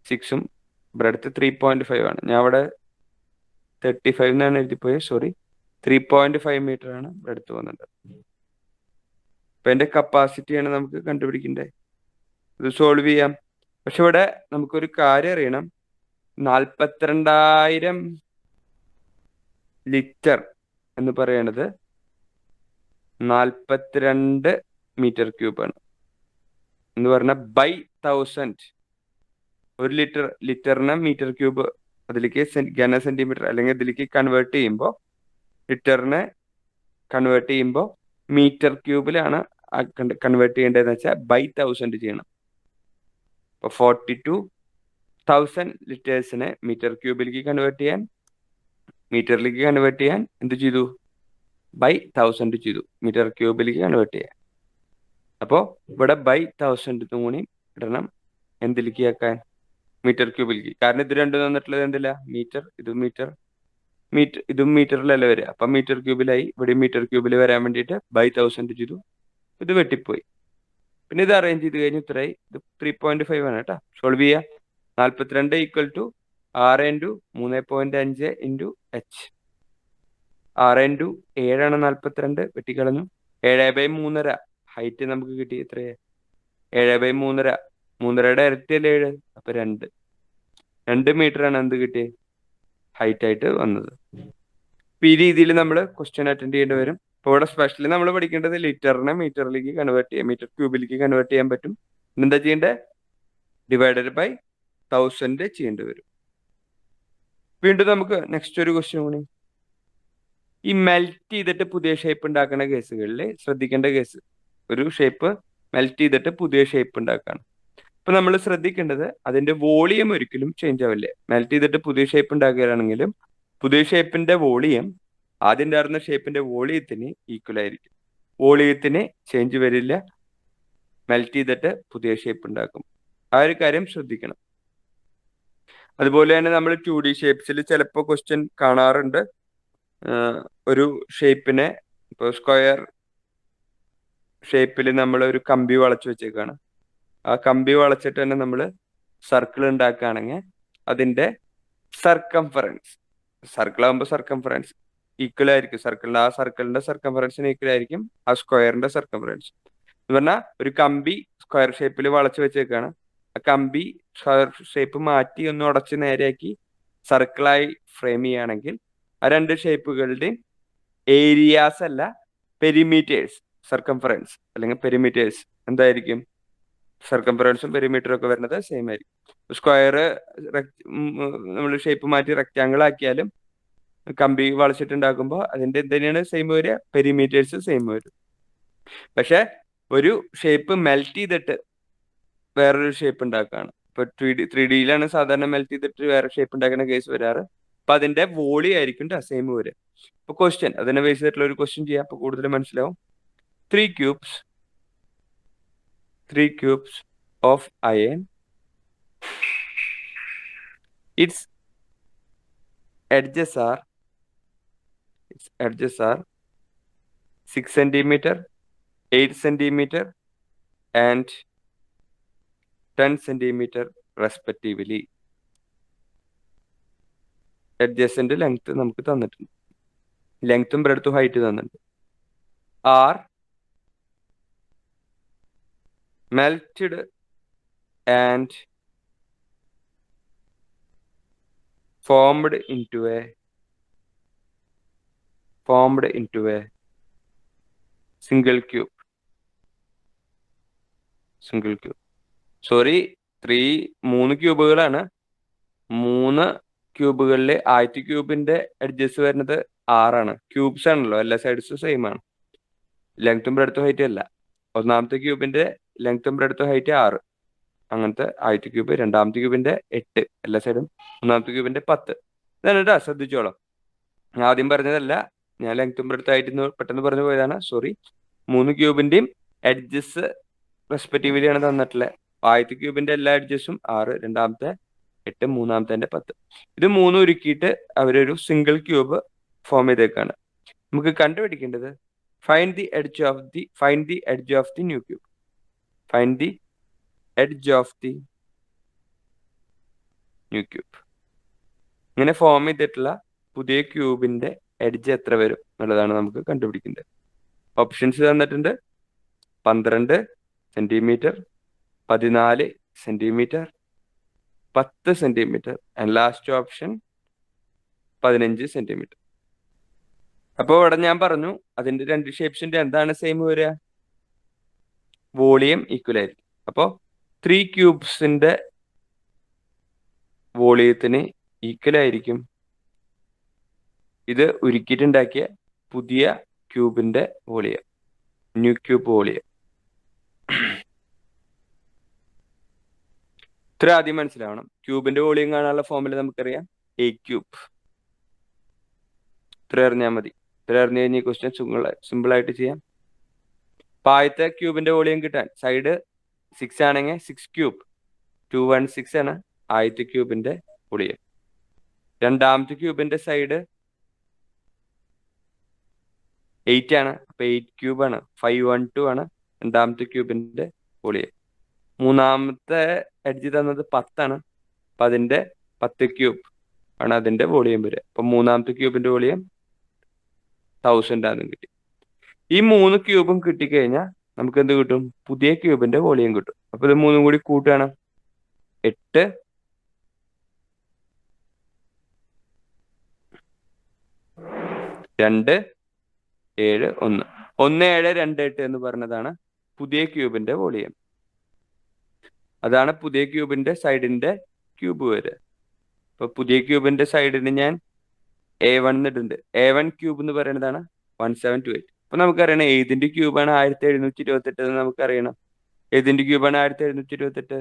6ഉം ബ്രെഡ്ത്ത് 3.5 ആണ്. ഞാൻ അവിടെ 35 എന്നാണ് എഴുതിപ്പോയത്, സോറി. 3.5 മീറ്റർ ആണ് ബ്രെഡ്ത്ത് വന്നിട്ടുണ്ട്. അപ്പൊ എന്റെ കപ്പാസിറ്റിയാണ് നമുക്ക് കണ്ടുപിടിക്കേണ്ടത്. ഇത് സോൾവ് ചെയ്യാം. പക്ഷെ ഇവിടെ നമുക്കൊരു കാര്യം അറിയണം. 42,000 ലിറ്റർ എന്ന് പറയണത് 42 മീറ്റർ ക്യൂബ് ആണ് എന്ന് പറഞ്ഞാൽ ബൈ 1000. ഒരു ലിറ്ററിന് മീറ്റർ ക്യൂബ് അതിലേക്ക് ഘന സെന്റിമീറ്റർ അല്ലെങ്കിൽ ഇതിലേക്ക് കൺവേർട്ട് ചെയ്യുമ്പോൾ, ലിറ്ററിനെ കൺവേർട്ട് ചെയ്യുമ്പോൾ മീറ്റർ ക്യൂബിലാണ് കൺവേർട്ട് ചെയ്യേണ്ടതെന്ന് വെച്ചാൽ ബൈ 1000 ചെയ്യണം. അപ്പോൾ 42,000 ലിറ്റേഴ്സിനെ മീറ്ററിലേക്ക് കൺവേർട്ട് ചെയ്യാൻ എന്ത് ചെയ്തു? ബൈ 1000 ചെയ്തു, മീറ്റർ ക്യൂബിലേക്ക് കൺവേർട്ട് ചെയ്യാൻ. അപ്പോൾ ഇവിടെ ബൈ 1000 കൂടി ഇടണം എന്തിലേക്ക് ആക്കാൻ? മീറ്റർ ക്യൂബിലേക്ക്. കാരണം ഇത് രണ്ടും തന്നിട്ടുള്ളത് എന്തില്ല? മീറ്റർ. ഇതും മീറ്ററിലല്ല വരിക. അപ്പം മീറ്റർ ക്യൂബിലായി. ഇവിടെ മീറ്റർ ക്യൂബിൽ വരാൻ വേണ്ടിയിട്ട് ബൈ 1000 ചെയ്തു. ഇത് വെട്ടിപ്പോയി. പിന്നെ ഇത് അറേഞ്ച് ചെയ്ത് കഴിഞ്ഞ് ഇത്രയായി. ഇത് 3.5 ആണ് കേട്ടോ. സോൾവ് ചെയ്യുക. 42 equal to 6 into 3.5 into H. 6 into 7 42, വെട്ടിക്കളഞ്ഞു. 7/3 ഹൈറ്റ് നമുക്ക് കിട്ടി. എത്രയാ? 7/3. 3യുടെ ഇരട്ടിയല്ലേ 7? അപ്പൊ 2 മീറ്റർ ആണ് എന്ത് കിട്ടിയത്? ഹൈറ്റ് ആയിട്ട് വന്നത്. ഈ രീതിയിൽ നമ്മൾ ക്വസ്റ്റ്യൻ അറ്റൻഡ് ചെയ്യേണ്ടി വരും. അപ്പോൾ ഇവിടെ സ്പെഷ്യലി നമ്മൾ പഠിക്കേണ്ടത് ലിറ്ററിനെ മീറ്ററിലേക്ക് കൺവേർട്ട് ചെയ്യാം, മീറ്റർ ക്യൂബിലേക്ക് കൺവേർട്ട് ചെയ്യാൻ പറ്റും. എന്താ ചെയ്യേണ്ടത്? ഡിവൈഡഡ് ബൈ 1000 ചെയ്യേണ്ടി വരും. വീണ്ടും നമുക്ക് നെക്സ്റ്റ് ഒരു ക്വസ്റ്റ്യൻ കൂടി. ഈ മെൽറ്റ് ചെയ്തിട്ട് പുതിയ ഷേപ്പ് ഉണ്ടാക്കുന്ന കേസുകളിൽ ശ്രദ്ധിക്കേണ്ട കേസ്, ഒരു ഷേപ്പ് മെൽറ്റ് ചെയ്തിട്ട് പുതിയ ഷേപ്പ് ഉണ്ടാക്കുകയാണ്. അപ്പൊ നമ്മൾ ശ്രദ്ധിക്കേണ്ടത് അതിന്റെ വോളിയം ഒരിക്കലും ചേഞ്ച് ആവില്ല. മെൽറ്റ് ചെയ്തിട്ട് പുതിയ ഷേപ്പ് ഉണ്ടാക്കുകയാണെങ്കിലും പുതിയ ഷേപ്പിന്റെ വോളിയം ആദ്യം ഉണ്ടായിരുന്ന ഷേപ്പിന്റെ വോളിയത്തിന് ഈക്വൽ ആയിരിക്കും. വോളിയത്തിന് ചേഞ്ച് വരില്ല. മെൽറ്റ് ചെയ്തിട്ട് പുതിയ ഷേപ്പ് ഉണ്ടാക്കും. ആ ഒരു കാര്യം ശ്രദ്ധിക്കണം. അതുപോലെ തന്നെ നമ്മൾ 2D ഷേപ്സിൽ ചിലപ്പോൾ ക്വസ്റ്റ്യൻ കാണാറുണ്ട്. ഒരു ഷേപ്പിനെ ഇപ്പോൾ സ്ക്വയർ ഷേപ്പിൽ നമ്മൾ ഒരു കമ്പി വളച്ചു വെച്ചേക്കാണ്. ആ കമ്പി വളച്ചിട്ട് തന്നെ നമ്മൾ സർക്കിൾ ഉണ്ടാക്കുകയാണെങ്കിൽ അതിന്റെ സർക്കംഫറൻസ്, സർക്കിൾ ആകുമ്പോൾ സർക്കംഫറൻസ് ഈക്വൽ ആയിരിക്കും. സർക്കിളിന്റെ സർക്കംഫറൻസിന് ഈക്വൽ ആയിരിക്കും ആ സ്ക്വയറിന്റെ സർക്കംഫറൻസ്. എന്ന് പറഞ്ഞാൽ ഒരു കമ്പി സ്ക്വയർ ഷേപ്പിൽ വളച്ചു വെച്ചേക്കാണ്. ആ കമ്പി സ്ക്വയർ ഷേപ്പ് മാറ്റി ഒന്ന് ഉടച്ച് നേരെയാക്കി സർക്കിളായി ഫ്രെയിം ചെയ്യുകയാണെങ്കിൽ ആ രണ്ട് ഷേപ്പുകളുടെയും ഏരിയാസ് അല്ല, പെരിമീറ്റേഴ്സ്, സർക്കംഫറൻസ് അല്ലെങ്കിൽ പെരിമീറ്റേഴ്സ് എന്തായിരിക്കും? സർക്കംഫറൻസും പെരിമീറ്ററും ഒക്കെ വരുന്നത് സെയിം ആയിരിക്കും. സ്ക്വയർ നമ്മൾ ഷേപ്പ് മാറ്റി റെക്റ്റാങ്കിൾ ആക്കിയാലും കമ്പി വളച്ചിട്ടുണ്ടാക്കുമ്പോൾ അതിന്റെ എന്തിനാണ് സെയിം വരിക? പെരിമീറ്റേഴ്സ് സെയിം വരും. പക്ഷെ ഒരു ഷേപ്പ് മെൽറ്റ് ചെയ്തിട്ട് വേറൊരു ഷേപ്പ് ഉണ്ടാക്കുകയാണ്. ഇപ്പൊ 3D സാധാരണ മെൽറ്റ് ചെയ്തിട്ട് വേറെ ഷേപ്പ് ഉണ്ടാക്കുന്ന കേസ് വരാറ്. അപ്പൊ അതിന്റെ വോളിയം ആയിരിക്കും സെയിം വരിക. ഇപ്പൊ ക്വസ്റ്റ്യൻ അതിനെ ബേസ് ചെയ്തിട്ടുള്ള ഒരു ക്വസ്റ്റ്യൻ ചെയ്യാം. അപ്പൊ കൂടുതൽ മനസ്സിലാവും. 3 cubes of iron, its edges are 6 centimeter, 8 centimeter and 10 centimeter respectively. എഡ്ജസിന്റെ ലെങ്ത് നമുക്ക് തന്നിട്ടുണ്ട്. ലെങ്ത്തും ബ്രെഡ്ത്തും ഹൈറ്റ് തന്നിട്ടുണ്ട്. Are melted and formed into a single cube. Sorry, 3 ക്യൂബുകളാണ്. 3 ക്യൂബുകളിൽ ആദ്യത്തെ ക്യൂബിന്റെ എഡ്ജസ് വരുന്നത് 6 ആണ്. ക്യൂബ്സ് ആണല്ലോ, എല്ലാ സൈഡ്സും സെയിം ആണ്. ലെങ്ത്തും ബ്രെഡ്ത്തും ഹൈറ്റും അല്ല. ഒന്നാമത്തെ ക്യൂബിന്റെ ലെങ്ത്തും ബ്രെഡ്ത്തും ഹൈറ്റ് 6. അങ്ങനത്തെ ആദ്യത്തെ ക്യൂബ്. രണ്ടാമത്തെ ക്യൂബിന്റെ 8 എല്ലാ സൈഡും. മൂന്നാമത്തെ ക്യൂബിന്റെ 10. ഇതാണ് കേട്ടോ, ശ്രദ്ധിച്ചോളാം. ഞാൻ ആദ്യം പറഞ്ഞതല്ല, ഞാൻ ലെങ്ത്തും ബ്രെഡ്ത്തും ഹൈറ്റ് പെട്ടെന്ന് പറഞ്ഞു പോയതാണ്, സോറി. 3 ക്യൂബിന്റെയും എഡ്ജസ് റെസ്പെക്റ്റീവ്ലി ആണ് തന്നിട്ടുള്ളത്. ആദ്യത്തെ ക്യൂബിന്റെ എല്ലാ എഡ്ജസും 6, രണ്ടാമത്തെ 8, മൂന്നാമത്തെ 10. ഇത് മൂന്നും ഉരുക്കിയിട്ട് അവരൊരു സിംഗിൾ ക്യൂബ് ഫോം ചെയ്തേക്കാണ്. നമുക്ക് കണ്ടുപിടിക്കേണ്ടത് find the edge of the new cube. Find the edge of the new cube. ഇങ്ങനെ ഫോം ചെയ്തിട്ടുള്ള പുതിയ ക്യൂബിന്റെ എഡ്ജ് എത്ര വരും എന്നുള്ളതാണ് നമുക്ക് കണ്ടുപിടിക്കേണ്ടത്. ഓപ്ഷൻസ് തന്നിട്ടുണ്ട്. 12 centimetre, 14 centimetre, 10 centimetre and last option 15 centimetre. അപ്പോൾ ഇവിടെ ഞാൻ പറഞ്ഞു അതിന്റെ രണ്ട് ഷേപ്സിന്റെ എന്താണ് സെയിം വരിക? വോളിയം ഈക്വൽ ആയിരിക്കും. അപ്പോൾ 3 ക്യൂബ്സിന്റെ വോളിയത്തിന് ഈക്വൽ ആയിരിക്കും ഇത് ഉരുക്കിയിട്ടുണ്ടാക്കിയ പുതിയ ക്യൂബിന്റെ വോളിയം, ന്യൂ ക്യൂബ് വോളിയം. ഇത്ര ആദ്യം മനസ്സിലാവണം. ക്യൂബിന്റെ വോളിയം കാണാനുള്ള ഫോർമുല നമുക്കറിയാം, a ക്യൂബ്. ഇത്ര അറിഞ്ഞാൽ മതി. ഇത്ര അറിഞ്ഞു കഴിഞ്ഞാൽ ക്വസ്റ്റ്യൻ സിമ്പിൾ ആയിട്ട് ചെയ്യാം. ആദ്യത്തെ ക്യൂബിന്റെ വോളിയം കിട്ടാൻ സൈഡ് 6 ആണെങ്കിൽ 6 ക്യൂബ് 216 ആണ് ആദ്യത്തെ ക്യൂബിന്റെ വോളിയം. രണ്ടാമത്തെ ക്യൂബിന്റെ സൈഡ് 8 ആണ്, അപ്പൊ 8 ക്യൂബ് ആണ്. 512 ആണ് രണ്ടാമത്തെ ക്യൂബിന്റെ വോളിയം. മൂന്നാമത്തെ എഡ്ജ് തന്നത് 10 ആണ്, അപ്പൊ അതിന്റെ 10 ക്യൂബ് ആണ് അതിന്റെ വോളിയം വരിക. അപ്പൊ മൂന്നാമത്തെ ക്യൂബിന്റെ വോളിയം 1000 ആണെന്ന് കിട്ടി. ഈ 3 ക്യൂബും കിട്ടിക്കഴിഞ്ഞാൽ നമുക്ക് എന്ത് കിട്ടും? പുതിയ ക്യൂബിന്റെ വോളിയം കിട്ടും. അപ്പൊ ഇത് മൂന്നും കൂടി കൂട്ടുകയാണ് 8 2 7 1 1728 എന്ന് പറഞ്ഞതാണ് പുതിയ ക്യൂബിന്റെ വോളിയം. അതാണ് പുതിയ ക്യൂബിന്റെ സൈഡിന്റെ ക്യൂബ് വരിക. അപ്പൊ പുതിയ ക്യൂബിന്റെ സൈഡിന് ഞാൻ A1 ഇടുന്നുണ്ട്. A1 ക്യൂബ് എന്ന് പറയുന്നതാണ് 1728. അപ്പൊ നമുക്കറിയണം ഏതിന്റെ ക്യൂബാണ് 1728 എന്ന് നമുക്കറിയണം. ഏതിന്റെ ക്യൂബാണ് 1728?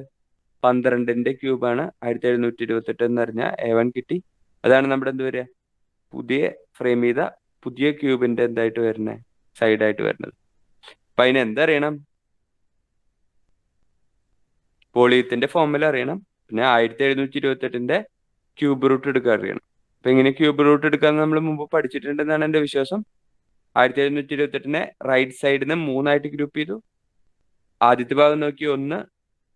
12ന്റെ ക്യൂബാണ് 1728 എന്ന് പറഞ്ഞാൽ A1 കിട്ടി. അതാണ് നമ്മുടെ എന്ത് വരിക, പുതിയ ഫ്രെയിം ചെയ്ത പുതിയ ക്യൂബിന്റെ എന്തായിട്ട് വരുന്നത്, സൈഡായിട്ട് വരുന്നത്. അപ്പൊ അതിന് എന്തറിയണം, വോളിയത്തിന്റെ ഫോർമുല അറിയണം, പിന്നെ 1728ന്റെ ക്യൂബ് റൂട്ട് എടുക്കാൻ അറിയണം. അപ്പൊ ഇങ്ങനെ ക്യൂബ് റൂട്ട് എടുക്കാന്ന് നമ്മൾ മുമ്പ് പഠിച്ചിട്ടുണ്ടെന്നാണ് എൻ്റെ വിശ്വാസം. 1728നെ റൈറ്റ് സൈഡിന് 3ആയിട്ട് ഗ്രൂപ്പ് ചെയ്തു. ആദ്യത്തെ ഭാഗം നോക്കി 1,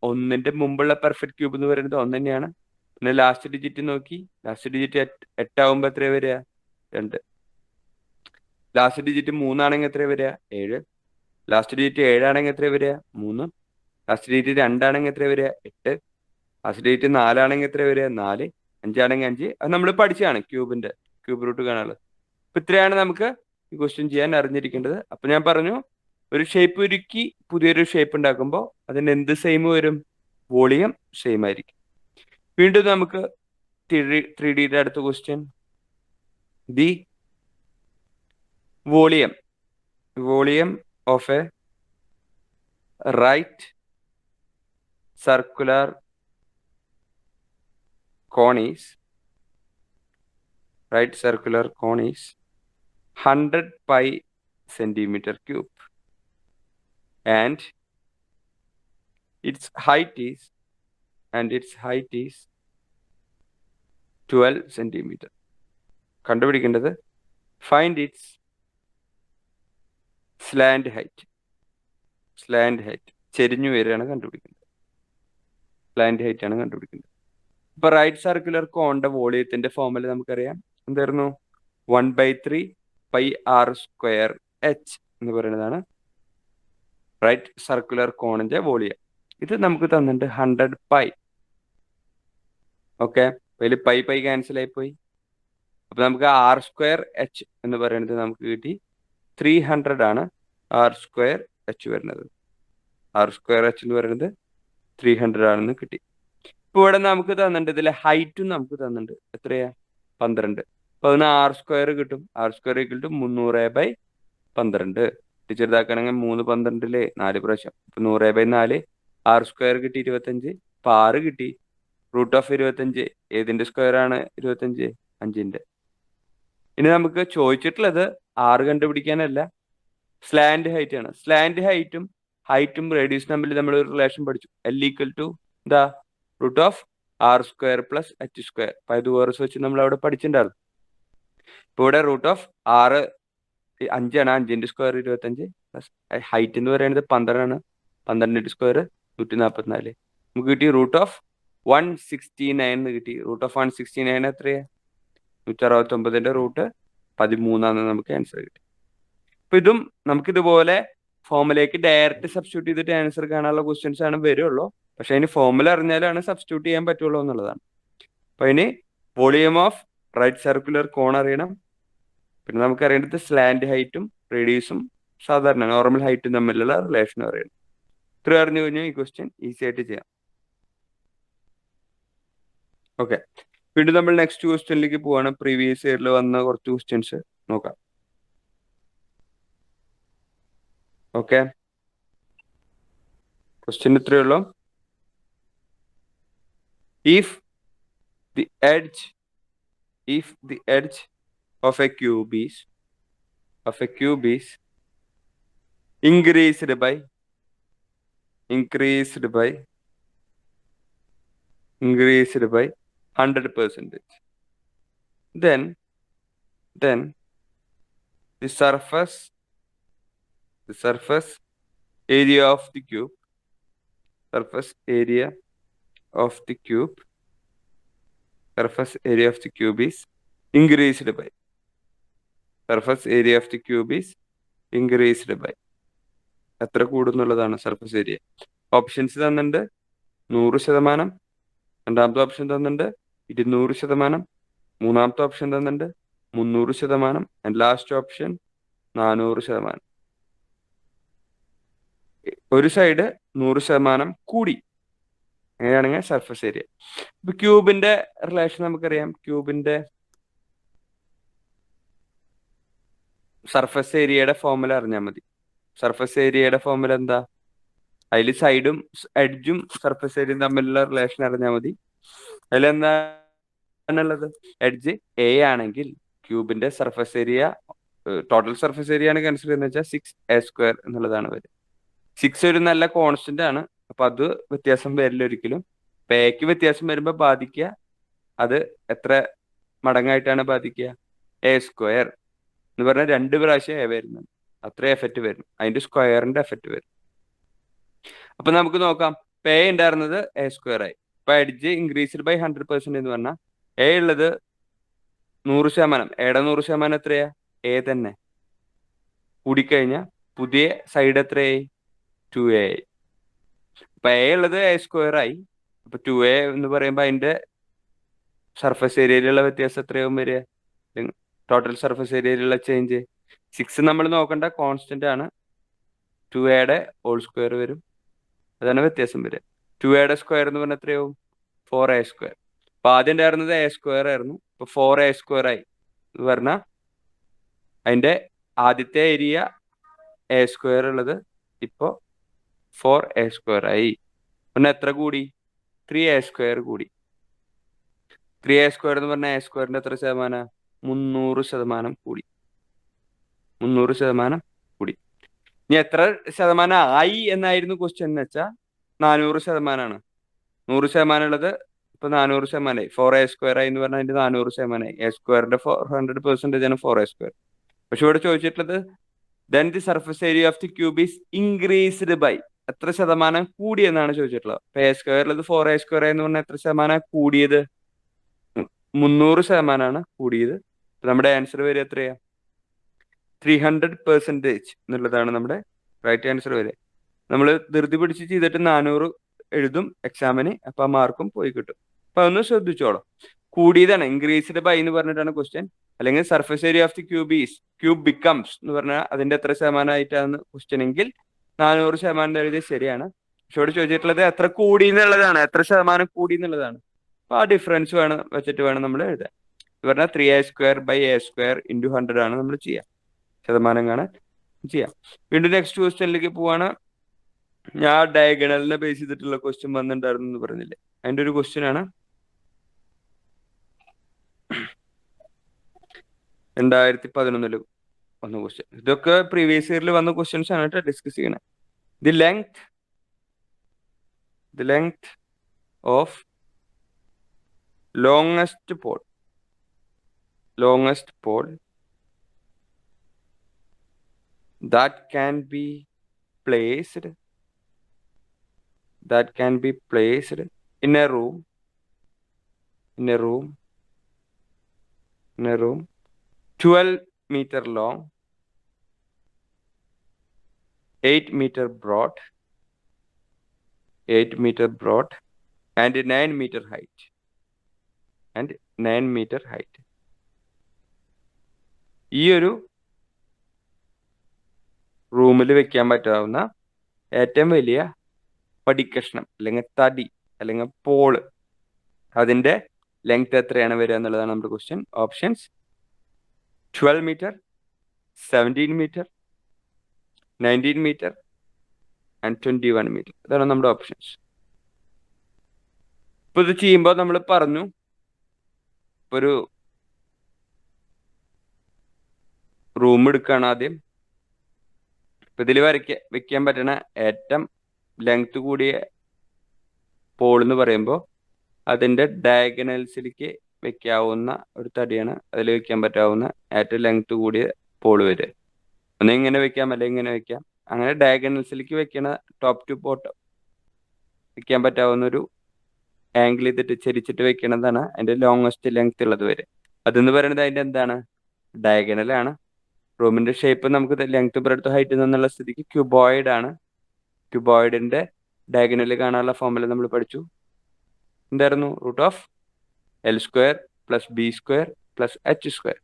1ന്റെ മുമ്പുള്ള പെർഫെക്റ്റ് ക്യൂബ് എന്ന് പറയുന്നത് 1 തന്നെയാണ്. പിന്നെ ലാസ്റ്റ് ഡിജിറ്റ് നോക്കി, ലാസ്റ്റ് ഡിജിറ്റ് 8 ആവുമ്പോൾ എത്ര വരിക, 2. ലാസ്റ്റ് ഡിജിറ്റ് 3 ആണെങ്കിൽ എത്ര വരിക, 7. ലാസ്റ്റ് ഡിജിറ്റ് 7 ആണെങ്കിൽ എത്ര വരിക, 3. ലാസ്റ്റ് ഡിജിറ്റ് 2 ആണെങ്കിൽ എത്ര വരിക, 8. ലാസ്റ്റ് ഡിജിറ്റ് 4 ആണെങ്കിൽ എത്ര വരിക, 4. 5 ആണെങ്കിൽ 5. അത് നമ്മൾ പഠിച്ചതാണ് ക്യൂബിന്റെ ക്യൂബ് റൂട്ട് കാണാനുള്ളത്. അപ്പൊ ഇത്രയാണ് നമുക്ക് ഈ ക്വസ്റ്റ്യൻ ചെയ്യാൻ അറിഞ്ഞിരിക്കേണ്ടത്. അപ്പൊ ഞാൻ പറഞ്ഞു, ഒരു ഷേപ്പ് ഉരുക്കി പുതിയൊരു ഷേപ്പ് ഉണ്ടാക്കുമ്പോൾ അതിന് എന്ത് സെയിം വരും, വോളിയം സെയിം ആയിരിക്കും. വീണ്ടും നമുക്ക് 3Dയുടെ അടുത്ത question, the volume of a right circular cone is 100 pi centimeter cube and its height is 12 centimeter. കണ്ടുപിടിക്കേണ്ടത് ഫൈൻഡ് ഇറ്റ്സ് സ്ലാൻഡ് ഹൈറ്റ്. ചെരിഞ്ഞു വരികയാണ് കണ്ടുപിടിക്കേണ്ടത്. സ്ലാൻഡ് ഹൈറ്റ് ആണ് കണ്ടുപിടിക്കേണ്ടത്. ഇപ്പൊ റൈറ്റ് സർക്കുലർ കോണിന്റെ വോളിയത്തിന്റെ ഫോർമുല നമുക്കറിയാം. എന്തായിരുന്നു, 1/3 പൈ r സ്ക്വയർ h എന്ന് പറയുന്നതാണ് റൈറ്റ് സർക്കുലർ കോണിന്റെ വോളിയം. ഇത് നമുക്ക് തന്നിട്ടുണ്ട് 100 പൈ. ഓക്കെ, അതിൽ പൈ ക്യാൻസൽ ആയി പോയി. അപ്പൊ നമുക്ക് r സ്ക്വയർ h എന്ന് പറയുന്നത് നമുക്ക് കിട്ടി 300 ആണ് r സ്ക്വയർ h വരുന്നത്. r സ്ക്വയർ h എന്ന് പറയുന്നത് 300 ആണെന്ന് കിട്ടി. ഇപ്പൊ ഇവിടെ നമുക്ക് തന്നിട്ടുണ്ട്, ഇതിലെ ഹൈറ്റും നമുക്ക് തന്നിട്ടുണ്ട്. എത്രയാ, 12. അപ്പൊ അതിന് r സ്ക്വയർ കിട്ടും. r square equal to 300/12. ചെറുതാക്കണമെങ്കിൽ 3 12 4 പ്രാവശ്യം. ഇപ്പൊ 100/4 r സ്ക്വയർ കിട്ടി 25. അപ്പൊ 6 കിട്ടി. റൂട്ട് ഓഫ് 25 ഏതിന്റെ സ്ക്വയർ ആണ്, 25, 5ന്റെ. ഇനി നമുക്ക് ചോദിച്ചിട്ടുള്ളത് r കണ്ടുപിടിക്കാനല്ല, സ്ലാൻഡ് ഹൈറ്റ് ആണ്. സ്ലാൻഡ് ഹൈറ്റും റേഡിയസും തമ്മിൽ നമ്മൾ ഒരു റിലേഷൻ പഠിച്ചു. L ഈക്വൽ ടു എന്താ, root of r square plus h square. Pythagoras വെച്ച് നമ്മൾ അവിടെ പഠിച്ചിട്ടുണ്ടായിരുന്നു. ഇപ്പൊ ഇവിടെ റൂട്ട് ഓഫ് 6 5 ആണ്, 5ന്റെ സ്ക്വയർ 25 പ്ലസ് ഹൈറ്റ് എന്ന് പറയുന്നത് 12 ആണ്, 12ന്റെ സ്ക്വയർ 144. നമുക്ക് കിട്ടി റൂട്ട് ഓഫ് 169 എന്ന് കിട്ടി. റൂട്ട് ഓഫ് 169 എത്രയാ, 169ന്റെ റൂട്ട് 13 നമുക്ക് ആൻസർ കിട്ടി. അപ്പൊ ഇതും നമുക്കിതുപോലെ ഫോമുലേക്ക് ഡയറക്റ്റ് സബ്സ്റ്റിറ്റ്യൂട്ട് ചെയ്തിട്ട് ആൻസർ കാണാനുള്ള ക്വസ്റ്റ്യൻസ് ആണ് വരുള്ളൂ. പക്ഷെ അതിന് ഫോമുല അറിഞ്ഞാലാണ് സബ്സ്റ്റിറ്റ്യൂട്ട് ചെയ്യാൻ പറ്റുള്ളൂ എന്നുള്ളതാണ്. അപ്പൊ അതിന് volume of right circular cone അറിയണം. പിന്നെ നമുക്ക് അറിയേണ്ടത് സ്ലാൻഡ് ഹൈറ്റും റേഡിയസും സാധാരണ നോർമൽ ഹൈറ്റും തമ്മിലുള്ള റിലേഷനും അറിയണം. ഇത്ര അറിഞ്ഞു കഴിഞ്ഞാൽ ഈ ക്വസ്റ്റ്യൻ ഈസി ആയിട്ട് ചെയ്യാം. ഓക്കെ, വീണ്ടും നമ്മൾ നെക്സ്റ്റ് ക്വസ്റ്റ്യനിലേക്ക് പോവാണ്. പ്രീവിയസ് ഇയറിൽ വന്ന കുറച്ച് ക്വസ്റ്റ്യൻസ് നോക്കാം. ഓക്കെ, ക്വസ്റ്റ്യൻ ഇത്രയേ ഉള്ളൂ. If the edge of a cube is increased by 100%, then the surface area of the cube is increased by എത്ര കൂടുന്നുള്ളതാണ് സർഫസ് ഏരിയ. ഓപ്ഷൻസ് തന്നിട്ടുണ്ട്. 100%, രണ്ടാമത്തെ ഓപ്ഷൻ തന്നിട്ടുണ്ട് 200%, മൂന്നാമത്തെ ഓപ്ഷൻ തന്നിട്ടുണ്ട് 300%, ആൻഡ് ലാസ്റ്റ് ഓപ്ഷൻ 400%. ഒരു സൈഡ് 100% കൂടി, അങ്ങനെയാണെങ്കിൽ സർഫസ് ഏരിയ. ഇപ്പൊ ക്യൂബിന്റെ റിലേഷൻ നമുക്കറിയാം. ക്യൂബിന്റെ സർഫസ് ഏരിയയുടെ ഫോർമുല അറിഞ്ഞാൽ മതി. സർഫസ് ഏരിയയുടെ ഫോർമുല എന്താ, അതിൽ സൈഡും എഡ്ജും സർഫസ് ഏരിയയും തമ്മിലുള്ള റിലേഷൻ അറിഞ്ഞാൽ മതി. അതിലെന്താണുള്ളത്? എഡ്ജ് എ ആണെങ്കിൽ ക്യൂബിന്റെ surface area, total surface area ആണ് കൺസിഡർ ചെയ്യുന്നത് വെച്ചാൽ 6a² എന്നുള്ളതാണ് വരിക. 6 ഒരു നല്ല കോൺസ്റ്റന്റ് ആണ്, അപ്പൊ അത് വ്യത്യാസം വരില്ല ഒരിക്കലും. പേക്ക് വ്യത്യാസം വരുമ്പോൾ ബാധിക്കുക അത് എത്ര മടങ്ങായിട്ടാണ് ബാധിക്കുക? a² എന്ന് പറഞ്ഞാൽ 2 പ്രാവശ്യം എ വരുന്നുണ്ട്, അത്ര എഫക്റ്റ് വരും, അതിന്റെ സ്ക്വയറിന്റെ എഫക്റ്റ് വരും. അപ്പൊ നമുക്ക് നോക്കാം. പേ ഉണ്ടായിരുന്നത് a² ആയി. ഇപ്പൊ എഡ്ജ് ഇൻക്രീസ്ഡ് ബൈ 100% എന്ന് പറഞ്ഞാൽ എ ഉള്ളത് 100%. എയുടെ 100% എത്രയാ? എ തന്നെ. കൂടിക്കഴിഞ്ഞാൽ പുതിയ സൈഡ് എത്രയായി? 2a ആയി. അപ്പൊ എ ഉള്ളത് a² ആയി. അപ്പൊ 2a എന്ന് പറയുമ്പോൾ അതിന്റെ സർഫസ് ഏരിയയിലുള്ള വ്യത്യാസം എത്രയാവും വരിക? ടോട്ടൽ സർഫസ് ഏരിയയിലുള്ള ചേഞ്ച് 6 നമ്മൾ നോക്കേണ്ട കോൺസ്റ്റന്റ് ആണ്. 2a ഹോൾ സ്ക്വയർ വരും, അതാണ് വ്യത്യാസം വരിക. 2a സ്ക്വയർ എന്ന് പറഞ്ഞാൽ എത്രയാവും? 4a². അപ്പൊ ആദ്യം ഉണ്ടായിരുന്നത് a² ആയിരുന്നു, ഇപ്പൊ 4a² ആയി എന്ന് പറഞ്ഞാൽ അതിന്റെ ആദ്യത്തെ ഏരിയ a² ഉള്ളത് ഇപ്പോ 4a² ആയി. പിന്നെ എത്ര കൂടി? 3a² കൂടി. 3a² എന്ന് പറഞ്ഞാൽ a² എത്ര ശതമാനം? 300% കൂടി. 300% കൂടി. ഇനി എത്ര ശതമാനം ആയി എന്നായിരുന്നു ക്വസ്റ്റ്യൻ എന്ന് വെച്ചാൽ 400%. 100% ഉള്ളത് ഇപ്പൊ 400%. 4a² ആയി എന്ന് പറഞ്ഞാൽ അതിന്റെ 400%. a²ന്റെ 400% ആണ് 4a². പക്ഷെ ഇവിടെ ചോദിച്ചിട്ടുള്ളത് then the surface area of the cube is increased by എത്ര ശതമാനം കൂടി എന്നാണ് ചോദിച്ചിട്ടുള്ളത്. അപ്പൊ a² ഉള്ളത് 4a² എന്ന് പറഞ്ഞാൽ എത്ര ശതമാനം കൂടിയത്? 300% കൂടിയത്. നമ്മുടെ ആൻസർ വരെ എത്രയാ? 300% എന്നുള്ളതാണ് നമ്മുടെ റൈറ്റ് ആൻസർ വരെ. നമ്മൾ ധൃതി പിടിച്ച് ചെയ്തിട്ട് 400 എഴുതും എക്സാമിന്, അപ്പൊ ആ മാർക്കും പോയി കിട്ടും. അപ്പൊ ഒന്ന് ശ്രദ്ധിച്ചോളൂ. കൂടിയതാണ്, ഇൻക്രീസ്ഡ് ബൈ എന്ന് പറഞ്ഞിട്ടാണ് ക്വസ്റ്റ്യൻ. അല്ലെങ്കിൽ surface area of the cube becomes എന്ന് പറഞ്ഞാൽ അതിന്റെ എത്ര ശതമാനമായിട്ടാണ് ക്വസ്റ്റ്യൻ എങ്കിൽ 400% എഴുതിയത് ശരിയാണ്. പക്ഷെ ഇവിടെ ചോദിച്ചിട്ടുള്ളത് എത്ര കൂടി എന്നുള്ളതാണ്, എത്ര ശതമാനം കൂടി എന്നുള്ളതാണ്. അപ്പൊ ആ ഡിഫറൻസ് വെച്ചിട്ട് വേണം നമ്മൾ എഴുതാൻ. എന്ന് പറഞ്ഞാൽ 3a² ബൈ a² ഇൻറ്റു 100 ആണ് നമ്മൾ ചെയ്യാം, ശതമാനം കാണാൻ ചെയ്യാം. വീണ്ടും നെക്സ്റ്റ് ക്വസ്റ്റ്യനിലേക്ക് പോവാണ്. ഞാൻ ഡയഗണലിനെ ബേസ് ചെയ്തിട്ടുള്ള ക്വസ്റ്റ്യൻ വന്നിട്ടുണ്ടായിരുന്നു എന്ന് പറഞ്ഞില്ലേ, അതിന്റെ ഒരു ക്വസ്റ്റ്യൻ ആണ്. 2011 വന്ന ക്വസ്റ്റ്യൻ. ഇതൊക്കെ പ്രീവിയസ് ഇയറിൽ വന്ന ക്വസ്റ്റ്യൻസ് ആണ് കേട്ടോ ഡിസ്കസ് ചെയ്യണേ. The length of longest pole that can be placed in a room 12 meter long, 8 meter broad and 9 meter height. ഈ ഒരു റൂമിൽ വെക്കാൻ പറ്റാവുന്ന ഏറ്റവും വലിയ പടിക്കഷ്ണം അല്ലെങ്കിൽ തടി അല്ലെങ്കിൽ പോള്, അതിന്റെ ലെങ്ത് എത്രയാണ് വരിക എന്നുള്ളതാണ് നമ്മുടെ question. Options 12 meter, 17 meter, 19 meter and 21 meter. ഇതാണ് നമ്മുടെ ഓപ്ഷൻസ്. ഇപ്പൊ ഇത് ചെയ്യുമ്പോൾ നമ്മൾ പറഞ്ഞു ഒരു റൂം എടുക്കുകയാണ് ആദ്യം. ഇപ്പൊ ഇതിൽ വെക്കാൻ പറ്റുന്ന ഏറ്റവും ലെങ്ത് കൂടിയ പോൾ എന്ന് പറയുമ്പോൾ അതിന്റെ ഡയഗണൽസിലേക്ക് വെക്കാവുന്ന ഒരു തടിയാണ്, അതിൽ വെക്കാൻ പറ്റാവുന്ന ഏറ്റവും ലെങ്ത് കൂടിയ പോൾ വരിക. ഒന്ന് ഇങ്ങനെ വെക്കാം അല്ലെങ്കിൽ ഇങ്ങനെ വെക്കാം. അങ്ങനെ ഡയഗണൽസിലേക്ക് വെക്കണ ടോപ്പ് ടു ബോട്ടം വെക്കാൻ പറ്റാവുന്ന ഒരു ആംഗിൾ ചെയ്തിട്ട് ചെരിച്ചിട്ട് വെക്കണതാണ് അതിന്റെ ലോങ്സ്റ്റ് ലെങ്ത് ഉള്ളത് വരെ. അതെന്ന് പറയുന്നത് അതിന്റെ എന്താണ്? ഡയഗണലാണ്. റൂമിന്റെ ഷേപ്പ് നമുക്ക് ലെങ്ത് ബ്രെഡ്ത്ത് ഹൈറ്റ് എന്നുള്ള സ്ഥിതിക്ക് ക്യൂബോയിഡ് ആണ്. ക്യൂബോയിഡിന്റെ ഡയഗണൽ കാണാനുള്ള ഫോർമുല നമ്മൾ പഠിച്ചു. എന്തായിരുന്നു? √L² + B² + H².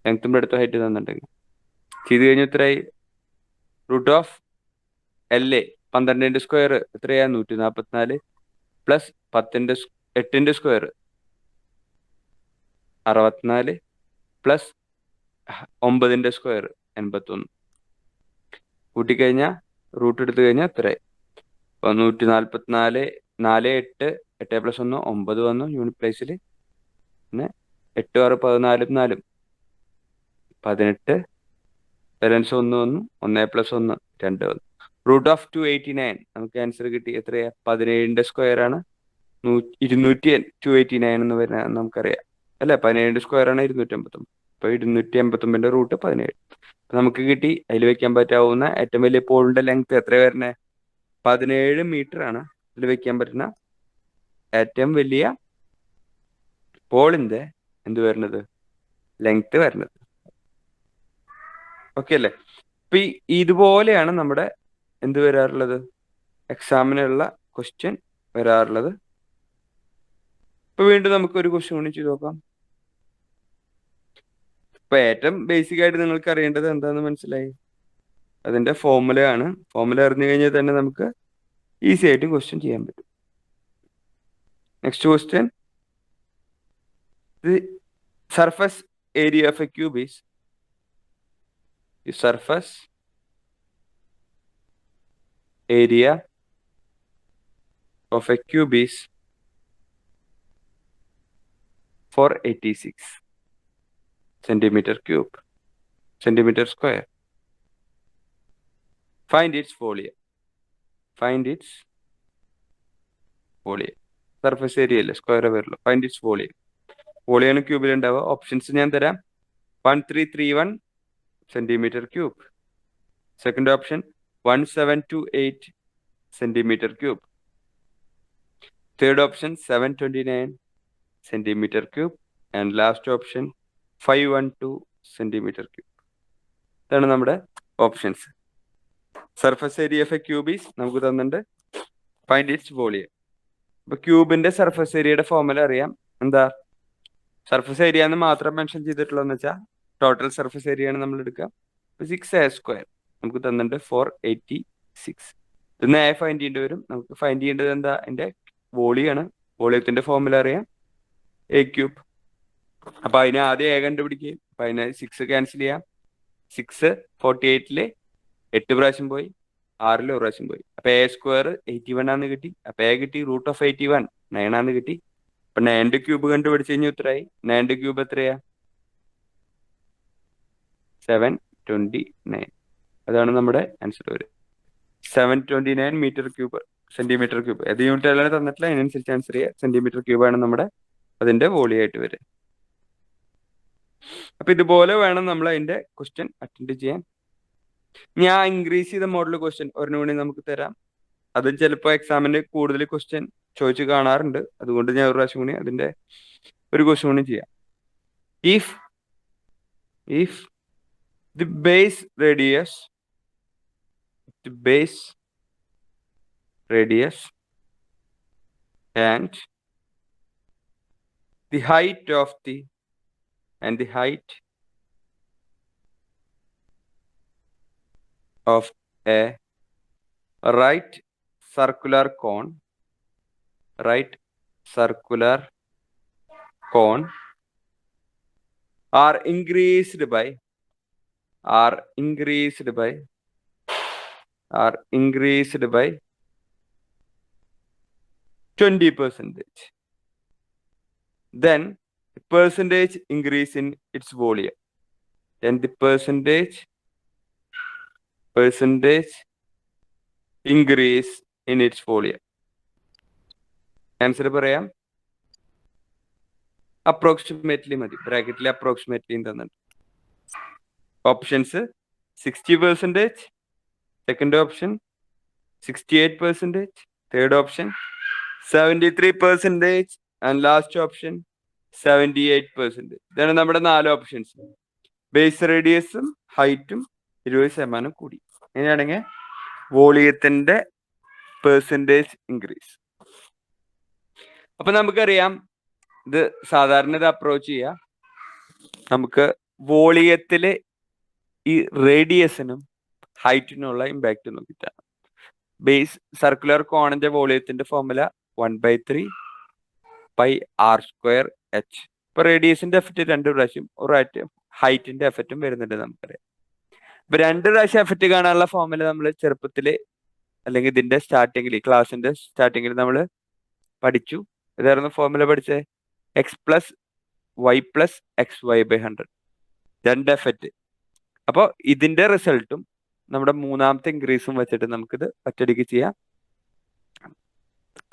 ലെങ്ത്തും ബ്രെഡ്ത്തും ഹൈറ്റ് തന്നിട്ടുണ്ടെങ്കിൽ ചെയ്ത് കഴിഞ്ഞ എത്രയായി? √LA 12ന്റെ സ്ക്വയർ എത്രയാ? 144 പ്ലസ് 8ന്റെ സ്ക്വയർ 64 പ്ലസ് 9ന്റെ സ്ക്വയർ 81 കൂട്ടിക്കഴിഞ്ഞാൽ റൂട്ട് എടുത്തു കഴിഞ്ഞാൽ എത്രയായി? അപ്പോൾ 144, 4, 8, 8+1 9 വന്നു യൂണിറ്റ് പ്ലേസിൽ. പിന്നെ 8, 6, 14, 4 18, ബാലൻസ് 1 വന്നു. 1+1 2 വന്നു. റൂട്ട് ഓഫ് 289 നമുക്ക് ആൻസർ കിട്ടി. എത്രയാ? 17ന്റെ സ്ക്വയർ ആണ് 289 എന്ന് വരുന്നത് നമുക്കറിയാം അല്ലേ? 17ന്റെ സ്ക്വയർ ആണ് 289. അപ്പോൾ 289ന്റെ റൂട്ട് 17. നമുക്ക് കിട്ടി. അതിൽ വെക്കാൻ പറ്റാവുന്ന ഏറ്റവും വലിയ പോളിന്റെ ലെങ്ത് എത്ര വരുന്നത്? 17 മീറ്റർ ആണ് ഇതിൽ വെക്കാൻ പറ്റുന്ന ഏറ്റവും വലിയ പോളിന്റെ എന്ത് വരുന്നത്? ലെങ്ത് വരുന്നത്. ഓക്കെ അല്ലേ? അപ്പൊ ഇതുപോലെയാണ് നമ്മുടെ എന്ത് വരാറുള്ളത്? എക്സാമിനുള്ള ക്വസ്റ്റ്യൻ വരാറുള്ളത്. ഇപ്പൊ വീണ്ടും നമുക്ക് ഒരു ക്വസ്റ്റ്യൻ കൂടി ചെയ്ത് നോക്കാം. ഇപ്പൊ ഏറ്റവും ബേസിക് ആയിട്ട് നിങ്ങൾക്ക് അറിയേണ്ടത് എന്താണെന്ന് മനസ്സിലായി? അതിന്റെ ഫോർമുലയാണ്. ഫോർമുല അറിഞ്ഞു കഴിഞ്ഞാൽ തന്നെ നമുക്ക് ഈസി ആയിട്ട് ക്വസ്റ്റ്യൻ ചെയ്യാൻ പറ്റും. Next question. The surface area of a cube is the surface area of a cube is 486 centimeter cube, centimeter square. Find its volume. Find its volume. Surface area അല്ലേ, square വരുള്ളൂ. Find its volume. വോളിയാണ് ക്യൂബിൽ ഉണ്ടാവുക. Options ഞാൻ തരാം. 1331 centimetre cube. Second option 1728 centimetre cube. Third option 729 centimetre cube. And last option 512 centimetre cube. ഇതാണ് നമ്മുടെ options. Surface area of a cube is നമുക്ക് തന്നിട്ടുണ്ട്. Find its volume. ഇപ്പൊ ക്യൂബിന്റെ സർഫസ് ഏരിയയുടെ ഫോർമുല അറിയാം. എന്താ? സർഫസ് ഏരിയ എന്ന് മാത്രം മെൻഷൻ ചെയ്തിട്ടുള്ളതെന്ന് വെച്ചാൽ ടോട്ടൽ സർഫസ് ഏരിയ ആണ് നമ്മൾ എടുക്കുക. 6a² നമുക്ക് തന്നിട്ടുണ്ട് 486. ഇത് എ ഫൈൻഡ് ചെയ്യേണ്ടി വരും. നമുക്ക് ഫൈൻഡ് ചെയ്യേണ്ടത് എന്താ? എൻ്റെ വോളിയാണ്. വോളിയത്തിന്റെ ഫോർമുല അറിയാം, a³. അപ്പൊ അതിനെ ആദ്യം a കണ്ടുപിടിക്കുകയും അപ്പൊ അതിനെ 6 ക്യാൻസൽ ചെയ്യാം. 6 48 8 പ്രാവശ്യം പോയി, 6 ഒരു പ്രാവശ്യം പോയി. അപ്പൊ a² 81 ആണെന്ന് കിട്ടി. അപ്പൊ a കിട്ടി. റൂട്ട് ഓഫ് 81 9 ആണെന്ന് കിട്ടി. അപ്പൊ 9ന്റെ ക്യൂബ് കണ്ടുപിടിച്ച് കഴിഞ്ഞാൽ ഉത്തരമായി. 9ന്റെ ക്യൂബ് എത്രയാ? 729. അതാണ് നമ്മുടെ ആൻസർ വരും. 729 മീറ്റർ ക്യൂബ്, സെന്റിമീറ്റർ ക്യൂബ്. ഏത് യൂണിറ്റ് അല്ലാതെ തന്നിട്ടില്ല, അതിനനുസരിച്ച് ആൻസർ ചെയ്യുക. സെന്റിമീറ്റർ ക്യൂബ് ആണ് നമ്മുടെ അതിന്റെ വോളിയം ആയിട്ട് വരിക. അപ്പൊ ഇതുപോലെ വേണം നമ്മൾ അതിന്റെ ക്വസ്റ്റ്യൻ അറ്റൻഡ് ചെയ്യാൻ. ഞാൻ ഇൻക്രീസ് ചെയ്ത മോഡൽ ക്വസ്റ്റ്യൻ ഒരെണ്ണം കൂടി നമുക്ക് തരാം. അതും ചിലപ്പോൾ എക്സാമിന് കൂടുതൽ ക്വസ്റ്റ്യൻ ചോദിച്ചു കാണാറുണ്ട്. അതുകൊണ്ട് ഞാൻ ഒരു പ്രാവശ്യം കൂടി അതിന്റെ ഒരു ക്വസ്റ്റ്യൻ കൂടി ചെയ്യാം. If the base radius and the height of a right circular cone are increased by 20%, then the percentage increase in its volume. Then the percentage increase in its volume. Answer പറയാം. Approximately മതി. ബ്രാക്കറ്റിൽ approximately തന്നിട്ടുണ്ട്. Options 60%, second option 68%, third option 73%, and last option 78%. ഇതാണ് നമ്മുടെ 4 options. Base റേഡിയസും ഹൈറ്റും 20% കൂടി. ഇങ്ങനെയാണെങ്കിൽ വോളിയത്തിന്റെ percentage increase. അപ്പൊ നമുക്കറിയാം ഇത് സാധാരണ ഇത് അപ്രോച്ച് ചെയ്യാം. നമുക്ക് വോളിയത്തില് ഈ റേഡിയസിനും ഹൈറ്റിനുള്ള ഇമ്പാക്റ്റ് നോക്കിയിട്ടാണ്. ബേസ് സർക്കുലർ കോണിന്റെ വോളിയത്തിന്റെ ഫോർമുല 1/3 πr²h. ഇപ്പൊ റേഡിയസിന്റെ എഫക്റ്റ് 2 പ്രാവശ്യം, ഒരു ഹൈറ്റിന്റെ എഫക്റ്റും വരുന്നുണ്ട് നമുക്കറിയാം. ഇപ്പൊ 2 പ്രാവശ്യം എഫക്റ്റ് കാണാനുള്ള ഫോർമുല നമ്മൾ ചെറുപ്പത്തില് അല്ലെങ്കിൽ ഇതിന്റെ സ്റ്റാർട്ടിങ്ങിൽ ക്ലാസിന്റെ സ്റ്റാർട്ടിങ്ങിൽ നമ്മൾ പഠിച്ചു. ഇതായിരുന്നു ഫോർമുല പഠിച്ചേ, x+y+xy/100, 2 എഫക്റ്റ്. അപ്പോൾ ഇതിന്റെ റിസൾട്ടും നമ്മുടെ മൂന്നാമത്തെ ഇൻക്രീസും വെച്ചിട്ട് നമുക്കിത് ഒറ്റയടിക്ക് ചെയ്യാം.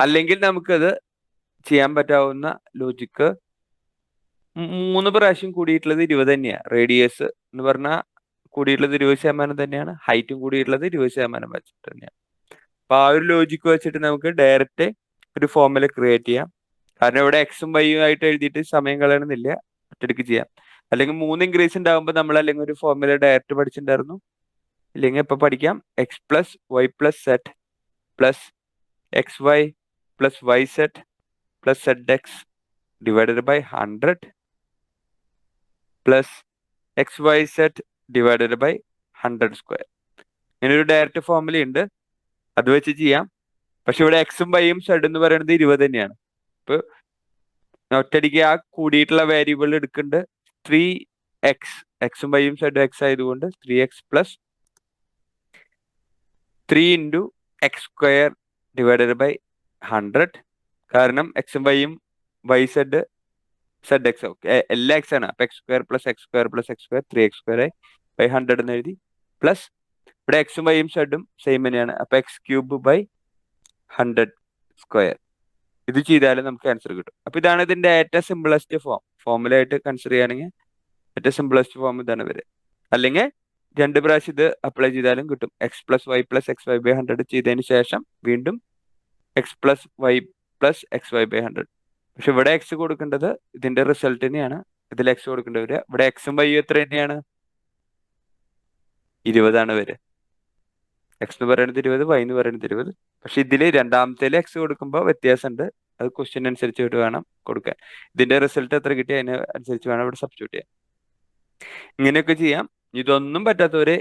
അല്ലെങ്കിൽ നമുക്കത് ചെയ്യാൻ പറ്റാവുന്ന ലോജിക്ക് 3 പ്രാവശ്യം കൂടിയിട്ടുള്ളത് 20 തന്നെയാണ്. റേഡിയസ് എന്ന് പറഞ്ഞാൽ കൂടിയിട്ടുള്ളത് 20% തന്നെയാണ്, ഹൈറ്റും കൂടിയിട്ടുള്ളത് 20% വെച്ചിട്ട് തന്നെയാണ്. അപ്പൊ ആ ഒരു ലോജിക്ക് വെച്ചിട്ട് നമുക്ക് ഡയറക്റ്റ് ഒരു ഫോർമുല ക്രിയേറ്റ് ചെയ്യാം. കാരണം ഇവിടെ എക്സും വൈയും ആയിട്ട് എഴുതിയിട്ട് സമയം കളയണമെന്നില്ല, ഒറ്റയടിക്ക് ചെയ്യാം. അല്ലെങ്കിൽ 3 ഇൻക്രീസ് ഉണ്ടാകുമ്പോൾ നമ്മൾ അല്ലെങ്കിൽ ഒരു ഫോർമുല ഡയറക്റ്റ് പഠിച്ചിട്ടുണ്ടായിരുന്നു, ഇല്ലെങ്കിൽ ഇപ്പൊ പഠിക്കാം. x+y+z+xy+yz+zx/100 +xyz/100². ഇങ്ങനെ ഒരു ഡയറക്റ്റ് ഫോർമുല ഉണ്ട്, അത് വെച്ച് ചെയ്യാം. പക്ഷെ ഇവിടെ എക്സും വൈയും സെഡ് എന്ന് പറയുന്നത് 20 തന്നെയാണ്. ഇപ്പൊ ഒറ്റയടിക്ക് ആ കൂടിയിട്ടുള്ള വേരിയബിൾ എടുക്കുന്നുണ്ട് 3x, എക്സും വൈയും സെഡ് എക്സ് ആയതുകൊണ്ട് 3x + 3 × x²/100. കാരണം എക്സും വൈയും സെഡ് എക്സ് എല്ലാ എക്സ് ആണ്. അപ്പൊ x² + x² + x², 3x²/100 എന്ന് എഴുതി. പ്ലസ് ഇവിടെ എക്സും വൈയും സെഡും സെയിം തന്നെയാണ്, അപ്പൊ x³/100². ഇത് ചെയ്താലും നമുക്ക് ആൻസർ കിട്ടും. അപ്പൊ ഇതാണ് ഇതിന്റെ ഏറ്റവും സിമ്പിളസ്റ്റ് ഫോർമുല ആയിട്ട് കൺസിഡർ ചെയ്യുകയാണെങ്കിൽ ഏറ്റവും സിമ്പിളസ്റ്റ് ഫോം ഇതാണ് വരെ. അല്ലെങ്കിൽ 2 പ്രാവശ്യം ഇത് അപ്ലൈ ചെയ്താലും കിട്ടും. x+y+xy/100 ചെയ്തതിന് ശേഷം വീണ്ടും x+y+xy/100. പക്ഷെ ഇവിടെ എക്സ് കൊടുക്കേണ്ടത് ഇതിന്റെ റിസൾട്ട് തന്നെയാണ്, ഇതിൽ എക്സ് കൊടുക്കേണ്ടി വരിക. ഇവിടെ എക്സും വൈയും എത്ര തന്നെയാണ്? 20 വരെ. എക്സ് എന്ന് പറയുന്നത് 20, വൈ എന്ന് പറയുന്നത് 20. പക്ഷെ ഇതിൽ രണ്ടാമത്തേൽ എക്സ് കൊടുക്കുമ്പോൾ വ്യത്യാസമുണ്ട്, അത് ക്വസ്റ്റ്യൻ അനുസരിച്ചിട്ട് വേണം കൊടുക്കാൻ. ഇതിന്റെ റിസൾട്ട് എത്ര കിട്ടി അതിന് അനുസരിച്ച് വേണം ഇവിടെ സബ്സ്റ്റിറ്റ്യൂട്ട് ചെയ്യാൻ. ഇങ്ങനെയൊക്കെ ചെയ്യാം. ഇതൊന്നും പറ്റാത്തവര്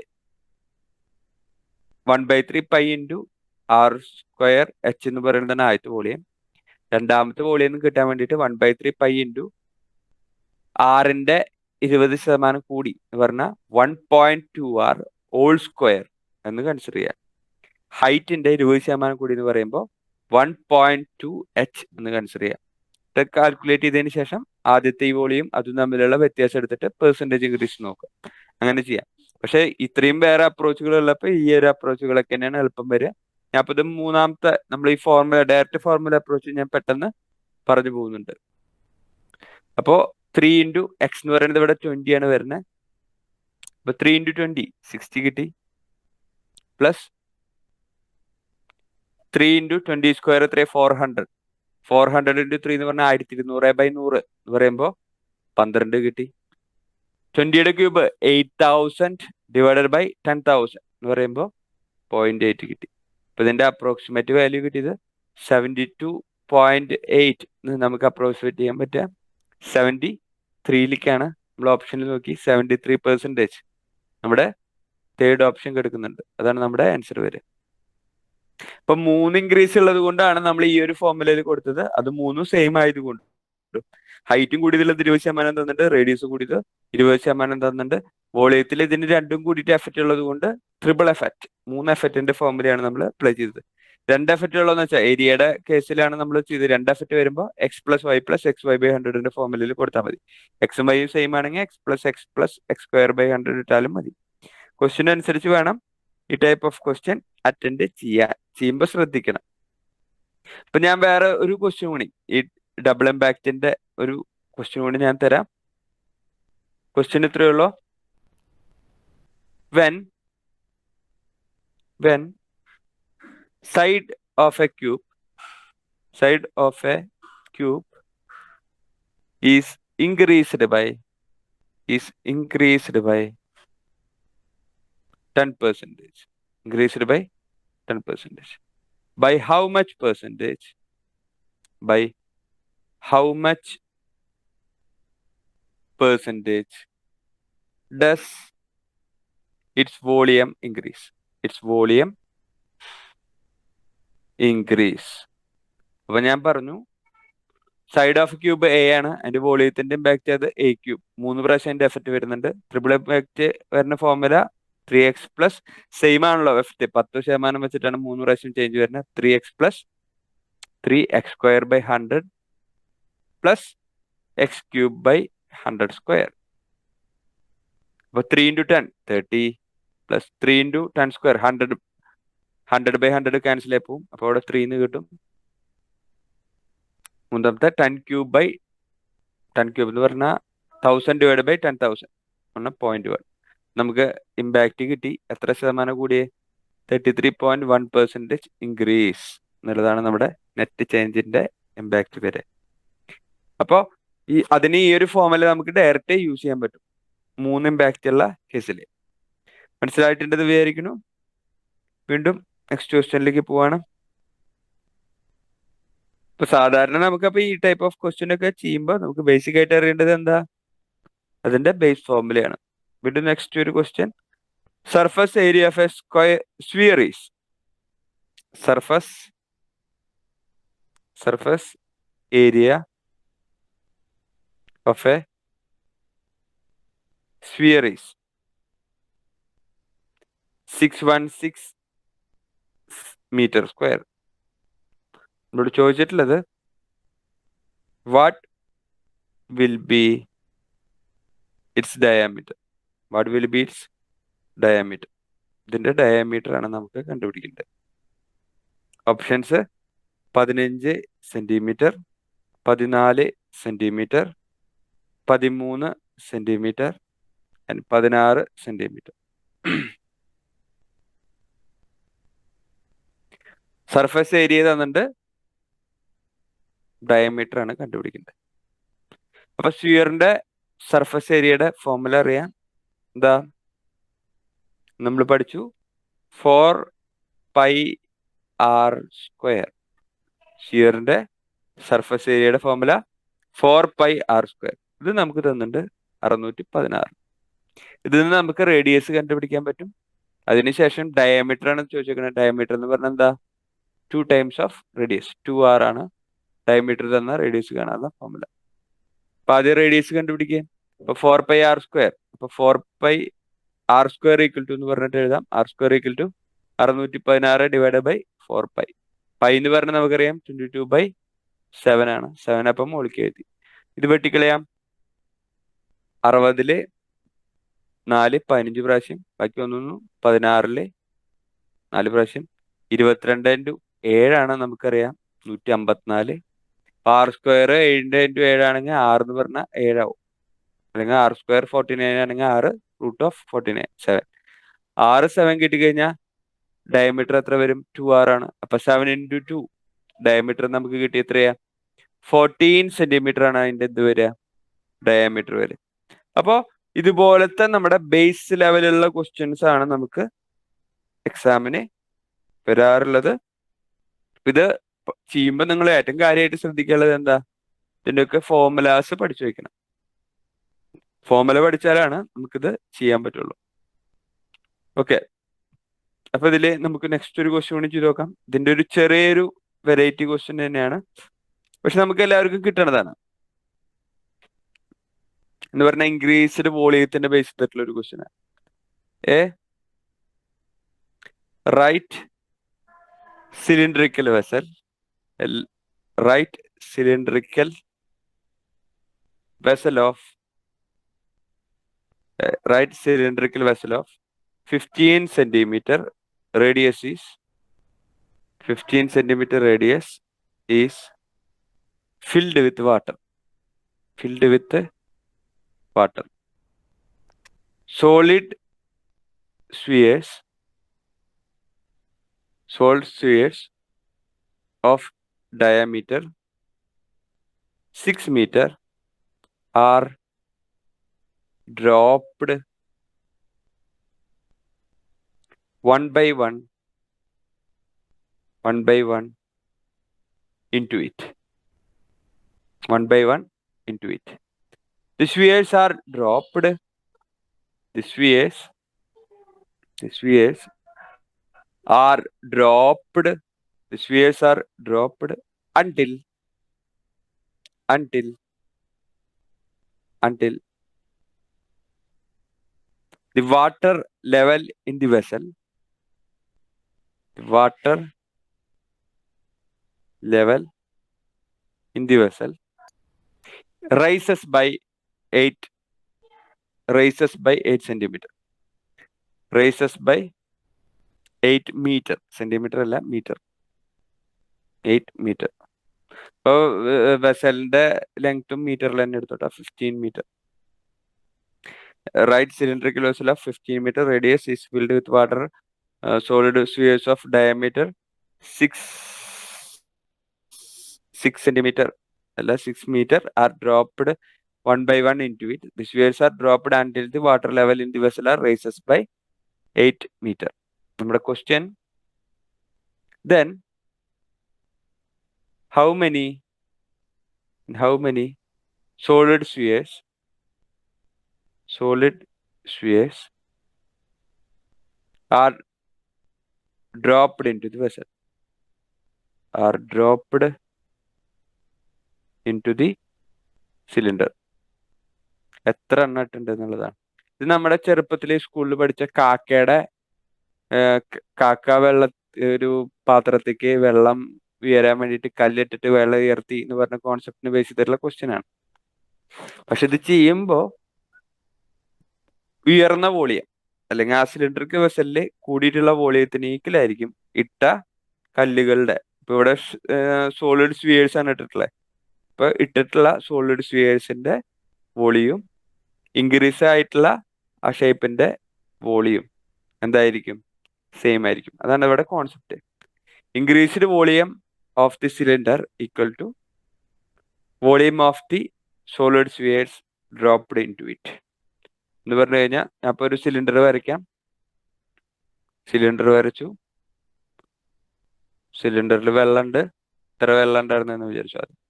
1/3 π × r²h എന്ന് പറയുന്നതാണ് ആദ്യത്തെ വോളിയം. രണ്ടാമത്തെ വോളിയം കിട്ടാൻ വേണ്ടിയിട്ട് 1/3 π × r-ന്റെ 20% കൂടി എന്ന് പറഞ്ഞാൽ 1.2r² എന്ന് കൺസിഡർ ചെയ്യാം. ഹൈറ്റിന്റെ 20% കൂടി എന്ന് പറയുമ്പോൾ 1.2h എന്ന് കൺസിഡർ ചെയ്യാം. ഇത് കാൽക്കുലേറ്റ് ചെയ്തതിന് ശേഷം ആദ്യത്തെ ഈ വോളിയം അതും തമ്മിലുള്ള വ്യത്യാസം എടുത്തിട്ട് പെർസെൻറ്റേജ് ഇൻക്രീസ് നോക്കുക. അങ്ങനെ ചെയ്യാം. പക്ഷെ ഇത്രയും വേറെ അപ്രോച്ചുകൾ ഉള്ളപ്പോൾ ഈ ഒരു അപ്രോച്ചുകളൊക്കെ തന്നെയാണ് എളുപ്പം വരിക. ഞാൻ അപ്പോൾ ഇത് മൂന്നാമത്തെ നമ്മൾ ഈ ഫോർമുല ഡയറക്റ്റ് ഫോർമുല അപ്രോച്ച് ഞാൻ പെട്ടെന്ന് പറഞ്ഞു പോകുന്നുണ്ട്. അപ്പോൾ 3 × x എന്ന് പറയുന്നത് ഇവിടെ 20 ആണ് വരുന്നത്. അപ്പൊ 3 × 20 60 കിട്ടി. പ്ലസ് 3 × 20² എത്ര? 400. 400 × 3 എന്ന് പറഞ്ഞാൽ 1200/100 എന്ന് പറയുമ്പോൾ 12 കിട്ടി. 20യുടെ ക്യൂബ് 8000/10,000 എന്ന് പറയുമ്പോൾ 0.8 കിട്ടി. അപ്പൊ ഇതിന്റെ അപ്രോക്സിമേറ്റ് വാല്യൂ കിട്ടിയത് 72.8 നമുക്ക് അപ്രോക്സിമേറ്റ് ചെയ്യാൻ പറ്റുക 73ലേക്കാണ്. നമ്മൾ ഓപ്ഷനിൽ നോക്കി 73% നമ്മുടെ തേർഡ് ഓപ്ഷൻ കിടക്കുന്നുണ്ട്. അതാണ് നമ്മുടെ ആൻസർ വരിക. ഇപ്പൊ 3 ഇൻക്രീസ് ഉള്ളത് കൊണ്ടാണ് നമ്മൾ ഈ ഒരു ഫോർമുലയിൽ കൊടുത്തത്. അത് 3 സെയിം ആയതുകൊണ്ട് ഹൈറ്റും കൂടിയതുള്ളത് 20% തന്നിട്ട്, റേഡിയസും കൂടിയത് 20% തന്നിട്ട്, വോളിയത്തിൽ ഇതിന് രണ്ടും കൂടിയിട്ട് എഫക്റ്റ് ഉള്ളത് കൊണ്ട് ട്രിപ്പിൾ എഫക്റ്റ് 3 എഫക്റ്റിന്റെ ഫോർമുലയാണ് നമ്മൾ അപ്ലൈ ചെയ്തത്. 2 എഫക്റ്റ് ഉള്ളതെന്ന് വെച്ചാൽ ഏരിയയുടെ കേസിലാണ് നമ്മൾ ചെയ്തത്. 2 എഫക്റ്റ് വരുമ്പോൾ x+y+xy/100 ഫോർമുലയിൽ കൊടുത്താൽ മതി. എക്സും വൈയും സെയിം ആണെങ്കിൽ x+x+x²/100 ഇട്ടാലും മതി. ക്വസ്റ്റ്യൻ അനുസരിച്ച് വേണം ഈ ടൈപ്പ് ഓഫ് ക്വസ്റ്റ്യൻ അറ്റൻഡ് ചെയ്യുമ്പോൾ ശ്രദ്ധിക്കണം. ഇപ്പൊ ഞാൻ വേറെ ഒരു ക്വസ്റ്റ്യൻ കൂടി, ഈ ഡബിൾ ഇമ്പാക്റ്റിന്റെ ഒരു ക്വസ്റ്റ്യൻ കൂടി ഞാൻ തരാം. ക്വസ്റ്റ്യൻ ഇത്രയേ ഉള്ളൂ. when side of a cube is increased by 10%. By how much percentage? Does its volume increase? അപ്പൊ ഞാൻ പറഞ്ഞു സൈഡ് ഓഫ് ക്യൂബ് എ ആണ്, അതിന്റെ വോളിയത്തിന്റെ ഇമ്പാക്ട് അത് a³ 3 പ്രാവശ്യം അതിന്റെ എഫക്റ്റ് വരുന്നുണ്ട്. ട്രിപ്പിൾ ഇമ്പാക്ട് വരുന്ന ഫോർമുല 3x പ്ലസ് സെയിം ആണല്ലോ എഫ് 10% വെച്ചിട്ടാണ് 3 പ്രാവശ്യം ചേഞ്ച് വരുന്നത്. 3x plus 3x² 100 plus x³ 100². അപ്പൊ 3 × 10 30 പ്ലസ് 3 × 10² 100. 100/100 ക്യാൻസൽ ആയി പോവും. അപ്പൊ അവിടെ 3 എന്ന് കിട്ടും. മൂന്നാമത്തെ 10³ എന്ന് പറഞ്ഞാൽ 1000/10,000 പറഞ്ഞാൽ 0.1. നമുക്ക് ഇമ്പാക്റ്റ് കിട്ടി. എത്ര ശതമാനം കൂടിയേ? 33.1% ഇൻക്രീസ് എന്നുള്ളതാണ് നമ്മുടെ നെറ്റ് ചേഞ്ചിന്റെ ഇമ്പാക്റ്റ് വരെ. അപ്പോൾ അതിന് ഈ ഒരു ഫോർമുല നമുക്ക് ഡയറക്റ്റ് യൂസ് ചെയ്യാൻ പറ്റും 3 ഇമ്പാക്റ്റ് ഉള്ള കേസിൽ. മനസ്സിലായിട്ടുണ്ടെന്ന് വിചാരിക്കുന്നു. വീണ്ടും നെക്സ്റ്റ് ക്വസ്റ്റ്യനിലേക്ക് പോവാണ്. ഇപ്പൊ സാധാരണ നമുക്കപ്പോ ഈ ടൈപ്പ് ഓഫ് ക്വസ്റ്റ്യൻ ഒക്കെ ചെയ്യുമ്പോൾ നമുക്ക് ബേസിക് ആയിട്ട് അറിയേണ്ടത് എന്താ? അതിന്റെ ബേസ് ഫോർമുലയാണ്. വീണ്ടും നെക്സ്റ്റ് ഒരു question. Surface area of A sphere is surface area of a sphere is 616 m². നമ്മളോട് ചോദിച്ചിട്ടുള്ളത് what will be it's diameter. ഇതിന്റെ ഡയാമീറ്റർ ആണ് നമുക്ക് കണ്ടുപിടിക്കേണ്ടത്. Options 15 centimetre, 14 centimetre, 13 centimetre, 16 centimetre. Surface area തന്നിട്ട് ഡയമീറ്റർ ആണ് കണ്ടുപിടിക്കേണ്ടത്. അപ്പൊ സ്ഫിയറിന്റെ സർഫസ് ഏരിയയുടെ ഫോർമുല അറിയാം. എന്താ നമ്മൾ പഠിച്ചു? 4πr². സ്ഫിയറിന്റെ സർഫസ് ഏരിയയുടെ ഫോർമുല 4πr². ഇത് നമുക്ക് തന്നിട്ടുണ്ട് 616. ഇതിൽ നിന്ന് നമുക്ക് റേഡിയസ് കണ്ടുപിടിക്കാൻ പറ്റും. അതിനുശേഷം ഡയമീറ്റർ ആണ് ചോദിച്ചേക്കുന്നത്. ഡയമീറ്റർ എന്ന് പറഞ്ഞാൽ എന്താ? 2 ടൈംസ് ഓഫ് റേഡിയസ്. 2r ആണ് ഡയമീറ്റർ തന്ന റേഡിയസ് കാണാനുള്ള ഫോർമുല. അപ്പൊ ആദ്യം റേഡിയസ് കണ്ടുപിടിക്കുക. അപ്പൊ 4πr². അപ്പൊ 4πr² എന്ന് പറഞ്ഞിട്ട് എഴുതാം. r² 616 ÷ 4π. എന്ന് പറഞ്ഞാൽ നമുക്കറിയാം 22/7 ആണ്. 7 അപ്പം മുകളിലേക്ക് എഴുതി. ഇത് വെട്ടിക്കളയാം. 60 4 15 പ്രാവശ്യം, ബാക്കി 16 4 പ്രാവശ്യം. 22 × 7 ആണ് നമുക്കറിയാം 154. r² 7 × 7 ആണെങ്കിൽ 6 എന്ന് പറഞ്ഞാൽ 7 ആവും. അല്ലെങ്കിൽ r² 49 ആണെങ്കിൽ 6√49 7. 7 കിട്ടിക്കഴിഞ്ഞാൽ ഡയമീറ്റർ എത്ര വരും? 2r ആണ്. അപ്പൊ 7 × 2 ഡയമീറ്റർ നമുക്ക് കിട്ടി എത്രയാ? 14 സെന്റിമീറ്റർ ആണ് അതിന്റെ ഇത് വരിക, ഡയമീറ്റർ വരെ. അപ്പോ ഇതുപോലത്തെ നമ്മുടെ ബേസ് ലെവലുള്ള ക്വസ്റ്റ്യൻസ് ആണ് നമുക്ക് എക്സാമിന് വരാറുള്ളത്. ഇത് ചെയ്യുമ്പോൾ നിങ്ങൾ ഏറ്റവും കാര്യമായിട്ട് ശ്രദ്ധിക്കേണ്ടത് എന്താ? ഇതിൻ്റെയൊക്കെ ഫോർമുലാസ് പഠിച്ചു വെക്കണം. ഫോർമുല പഠിച്ചാലാണ് നമുക്കിത് ചെയ്യാൻ പറ്റുള്ളൂ. ഓക്കെ, അപ്പൊ ഇതില് നമുക്ക് നെക്സ്റ്റ് ഒരു ക്വസ്റ്റ്യൻ കൂടി ചെയ്ത് നോക്കാം. ഇതിന്റെ ഒരു ചെറിയൊരു വെറൈറ്റി ക്വസ്റ്റ്യൻ തന്നെയാണ്, പക്ഷെ നമുക്ക് എല്ലാവർക്കും കിട്ടണതാണ്. എന്ന് പറഞ്ഞാൽ ഇൻക്രീസ്ഡ് വോളിയത്തിന്റെ ബേസ് ചെയ്തിട്ടുള്ള ഒരു ക്വസ്റ്റ്യൻ ആണ്. Right cylindrical vessel of 15 centimeter radius is filled with water. Solid spheres of diameter 6 meter are dropped one by one into it. The spheres are dropped. The spheres are dropped. The spheres are dropped until the water level in the vessel, the water level in the vessel rises by 8 centimeter, rises by 8 meter, centimeter അല്ല meter, 8 meter. ഇപ്പോൾ വെസലിന്റെ ലെങ്ത്തും മീറ്ററിൽ തന്നെ എടുത്തോട്ടെ, 15 meter. Right cylindrical vessel of 15 meter radius is filled with water, solid spheres of diameter 6 centimeter അല്ല 6 meter are dropped one by one into it. The spheres are dropped until the water level in the vessel are rises by 8 meter. നമ്മുടെ question, then how many solid spheres are dropped into the vessel, are dropped into the cylinder? എത്ര എണ്ണം ഇട്ടുണ്ട് എന്നുള്ളതാണ്. ഇത് നമ്മുടെ ചെറുപ്പത്തിൽ സ്കൂളിൽ പഠിച്ച കാക്ക ഒരു പാത്രത്തേക്ക് വെള്ളം ഉയരാൻ വേണ്ടിയിട്ട് കല്ലിട്ടിട്ട് വെള്ളം ഉയർത്തി എന്ന് പറഞ്ഞ കോൺസെപ്റ്റിന് ബേസ് ചെയ്തിട്ടുള്ള ക്വസ്റ്റ്യൻ ആണ്. പക്ഷെ ഇത് ചെയ്യുമ്പോൾ ഉയർന്ന വോളിയം അല്ലെങ്കിൽ ആ സിലിണ്ടറിക്ക് വെസലില് കൂടിയിട്ടുള്ള വോളിയത്തിന് ഈക്വലായിരിക്കും ഇട്ട കല്ലുകളുടെ. ഇപ്പൊ ഇവിടെ സോളിഡ് സ്ഫിയേഴ്സ് ആണ് ഇട്ടിട്ടുള്ളത്. ഇപ്പൊ ഇട്ടിട്ടുള്ള സോളിഡ് സ്ഫിയേഴ്സിന്റെ വോളിയം ഇൻക്രീസ് ആയിട്ടുള്ള ആ ഷേപ്പിന്റെ വോളിയം എന്തായിരിക്കും? സെയിം ആയിരിക്കും. അതാണ് ഇവിടെ concept. Increased volume of the cylinder equal to volume of the solid spheres dropped into it എന്ന് പറഞ്ഞു കഴിഞ്ഞാൽ, ഞാൻ ഇപ്പൊ ഒരു സിലിണ്ടർ വരയ്ക്കാം. സിലിണ്ടർ വരച്ചു. സിലിണ്ടറിൽ വെള്ളമുണ്ട്. ഇത്ര വെള്ളം ഉണ്ടായിരുന്നു എന്ന് വിചാരിച്ചു ആദ്യം.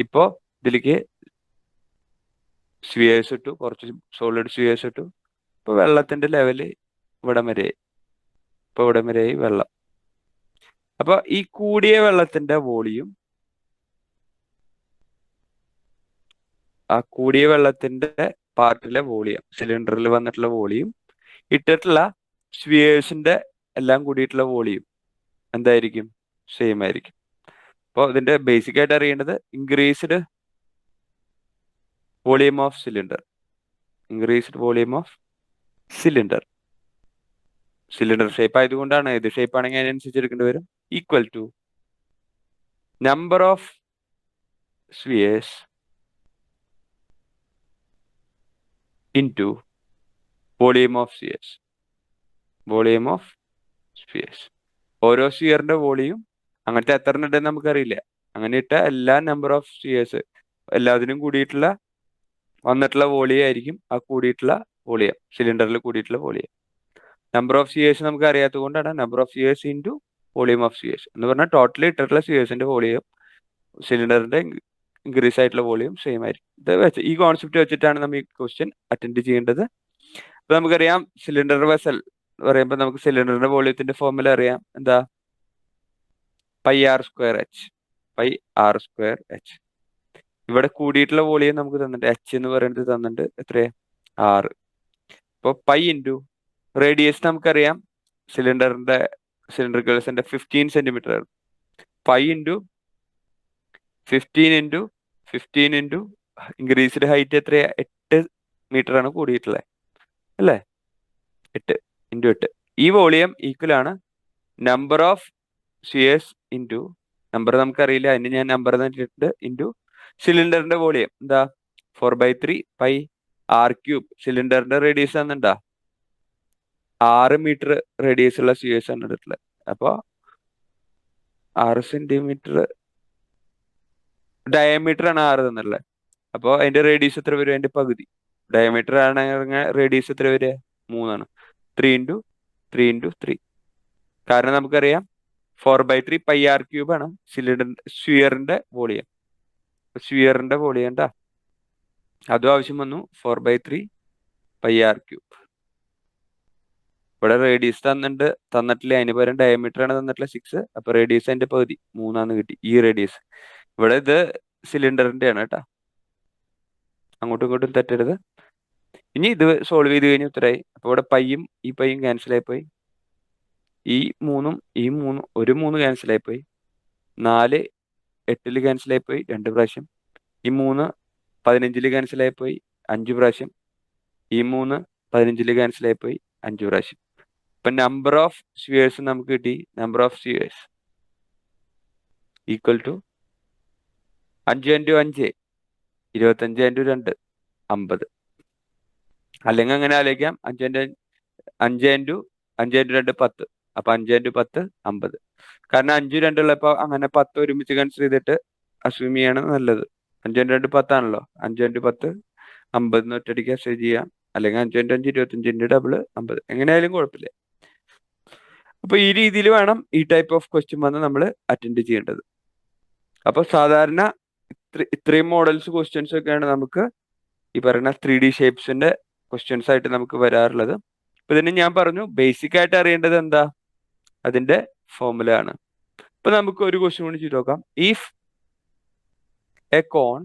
ഇപ്പോ ഇതിലേക്ക് സ്ഫിയേഴ്സ് ഇട്ടു, കുറച്ച് സോളിഡ് സ്ഫിയേഴ്സ് ഇട്ടു. ഇപ്പൊ വെള്ളത്തിന്റെ ലെവല് ഇവിടം വരെയായി. ഇപ്പൊ ഇവിടം വരെയായി വെള്ളം. അപ്പൊ ഈ കൂടിയ വെള്ളത്തിന്റെ വോളിയം, ആ കൂടിയ വെള്ളത്തിന്റെ പാർട്ടിലെ വോളിയം, സിലിണ്ടറിൽ വന്നിട്ടുള്ള വോളിയം ഇട്ടിട്ടുള്ള സ്ഫിയേഴ്സിന്റെ എല്ലാം കൂടിയിട്ടുള്ള വോളിയം എന്തായിരിക്കും? സെയിം ആയിരിക്കും. അപ്പോൾ ഇതിന്റെ ബേസിക് ആയിട്ട് അറിയേണ്ടത് increased volume of cylinder, increased volume of cylinder. Cylinder shape ആയതുകൊണ്ടാണ്. ഇത് ഷേപ്പ് ആണെങ്കിൽ അതിനനുസരിച്ച് എടുക്കേണ്ടി വരും. Equal to number of spheres into volume of spheres, volume of spheres. ഓരോ സ്ഫിയറിന്റെ വോളിയം അങ്ങനത്തെ എത്ര ഉണ്ടെന്ന് നമുക്കറിയില്ല. അങ്ങനെ ഇട്ട എല്ലാ നമ്പർ ഓഫ് സ്ഫിയേഴ്സ് എല്ലാത്തിനും കൂടിയിട്ടുള്ള വന്നിട്ടുള്ള വോളിയം ആയിരിക്കും ആ കൂടിയിട്ടുള്ള വോളിയം, സിലിണ്ടറിൽ കൂടിയിട്ടുള്ള വോളിയം. നമ്പർ ഓഫ് സ്ഫിയേഴ്സ് നമുക്ക് അറിയാത്തത് കൊണ്ടാണ് number of spheres into volume of spheres എന്ന് പറഞ്ഞാൽ ടോട്ടലി ഇട്ടിട്ടുള്ള സ്ഫിയേഴ്സിന്റെ വോളിയം സിലിണ്ടറിന്റെ ഇൻക്രീസ് ആയിട്ടുള്ള വോളിയം സെയിം ആയിരിക്കും. ഇത് വെച്ച് ഈ കോൺസെപ്റ്റ് വെച്ചിട്ടാണ് നമ്മൾ ഈ ക്വസ്റ്റ്യൻ അറ്റൻഡ് ചെയ്യേണ്ടത്. അപ്പൊ നമുക്കറിയാം സിലിണ്ടർ വെസൽ പറയുമ്പോൾ നമുക്ക് സിലിണ്ടറിന്റെ വോളിയത്തിന്റെ ഫോർമുല അറിയാം. എന്താ? Pi R square h. ഇവിടെ കൂടിയിട്ടുള്ള വോളിയം നമുക്ക് തന്നിട്ടുണ്ട്, എച്ച് എന്ന് പറയുന്നത് തന്നിട്ടുണ്ട്. എത്രയാ? 6. ഇപ്പോൾ പൈ ഇൻറ്റു റേഡിയസ് നമുക്കറിയാം സിലിണ്ടർ കേഴ്സിന്റെ 15 സെന്റിമീറ്റർ ആണ്. Pi into 15 into increased height എത്രയാ? 8 മീറ്റർ ആണ് കൂടിയിട്ടുള്ളത് അല്ലേ? 8 ഇൻറ്റു 8. ഈ വോളിയം ഈക്വൽ ആണ് number of spheres into, number നമുക്കറിയില്ല, അതിന് ഞാൻ നമ്പർ തന്നിട്ടുണ്ട്, ഇൻറ്റു സിലിണ്ടറിന്റെ വോളിയം. എന്താ? 4/3 പൈ ആർ ക്യൂബ്. സിലിണ്ടറിന്റെ റേഡിയസ് തന്നിട്ടുണ്ടാ? 6 മീറ്റർ റേഡിയസ് ഉള്ള സ്ഫിയേഴ്സ് ആണ് എടുത്തിട്ടുള്ളത്. അപ്പോൾ 6 സെന്റിമീറ്റർ ഡയമീറ്റർ ആണ് 6 തന്നിട്ടുള്ളത്. അപ്പോൾ അതിന്റെ റേഡിയസ് എത്ര വരും? അതിന്റെ പകുതി. ഡയമീറ്റർ ആണെങ്കിൽ റേഡിയസ് എത്ര വരിക? 3 ആണ്. 3 ഇൻറ്റു 3 ഇൻറ്റു 3. കാരണം നമുക്കറിയാം 4/3 പൈ ആർ ക്യൂബ് ആണ് സ്ഫിയറിന്റെ വോളിയം. സ്ഫിയറിന്റെ വോളിയം ഉണ്ടാ അതും ആവശ്യം വന്നു. 4/3 പൈ ആർ ക്യൂബ്. ഇവിടെ റേഡിയസ് തന്നിട്ടില്ല, അതിന് പകരം ഡയമീറ്റർ ആണ് തന്നിട്ടുള്ള 6. അപ്പൊ റേഡിയസ് അതിന്റെ പകുതി 3 കിട്ടി. ഈ റേഡിയസ് ഇവിടെ ഇത് സിലിണ്ടറിന്റെ ആണ് കേട്ടാ, അങ്ങോട്ടും ഇങ്ങോട്ടും തെറ്റരുത്. ഇനി ഇത് സോൾവ് ചെയ്ത് കഴിഞ്ഞ ഉത്തരമായി. അപ്പോൾ ഇവിടെ പൈയും ഈ പൈയും ക്യാൻസലായി പോയി. ഈ 3ഉം ഈ 3 ഒരു 3 ക്യാൻസലായി പോയി. 4 8ൽ ക്യാൻസലായി പോയി 2 പ്രാവശ്യം. ഈ 3 15ൽ ക്യാൻസലായി പോയി 5 പ്രാവശ്യം. ഈ 3 15ൽ ക്യാൻസലായി പോയി 5 പ്രാവശ്യം. ഇപ്പൊ നമ്പർ ഓഫ് സ്ഫിയേഴ്സ് നമുക്ക് കിട്ടി. Number of spheres equal to 5 × 5 25 × 2 50. അല്ലെങ്കിൽ അങ്ങനെ ആലോചിക്കാം, 5 × 5 × 2 10. അപ്പൊ 5 × 10 50. കാരണം 5 2 ഉള്ളപ്പോ അങ്ങനെ 10 ഒരുമിച്ച് കൺസിഡർ ചെയ്തിട്ട് അസ്യൂം ചെയ്യാണ് നല്ലത്. 5 × 2 10 ആണല്ലോ. 5 × 10 50 ഒറ്റയടിക്ക് അസ്യൂം ചെയ്യാം. അല്ലെങ്കിൽ 5 × 5 25 ഡബിൾ 50. എങ്ങനെയായാലും കുഴപ്പമില്ല. അപ്പൊ ഈ രീതിയിൽ വേണം ഈ ടൈപ്പ് ഓഫ് ക്വസ്റ്റ്യൻ വന്ന് നമ്മൾ അറ്റൻഡ് ചെയ്യേണ്ടത്. അപ്പൊ സാധാരണ ഇത്രയും മോഡൽസ് ക്വസ്റ്റ്യൻസ് ഒക്കെയാണ് നമുക്ക് ഈ പറയുന്ന 3D ഷേപ്സിന്റെ ക്വസ്റ്റ്യൻസ് ആയിട്ട് നമുക്ക് വരാറുള്ളത്. അപ്പൊ ഇതിന് ഞാൻ പറഞ്ഞു ബേസിക് ആയിട്ട് അറിയേണ്ടത് എന്താ, അതിന്റെ ഫോർമുല ആണ്. ഇപ്പൊ നമുക്ക് ഒരു ക്വസ്റ്റ്യൻ കൂടി ചെയ്ത് നോക്കാം. If a cone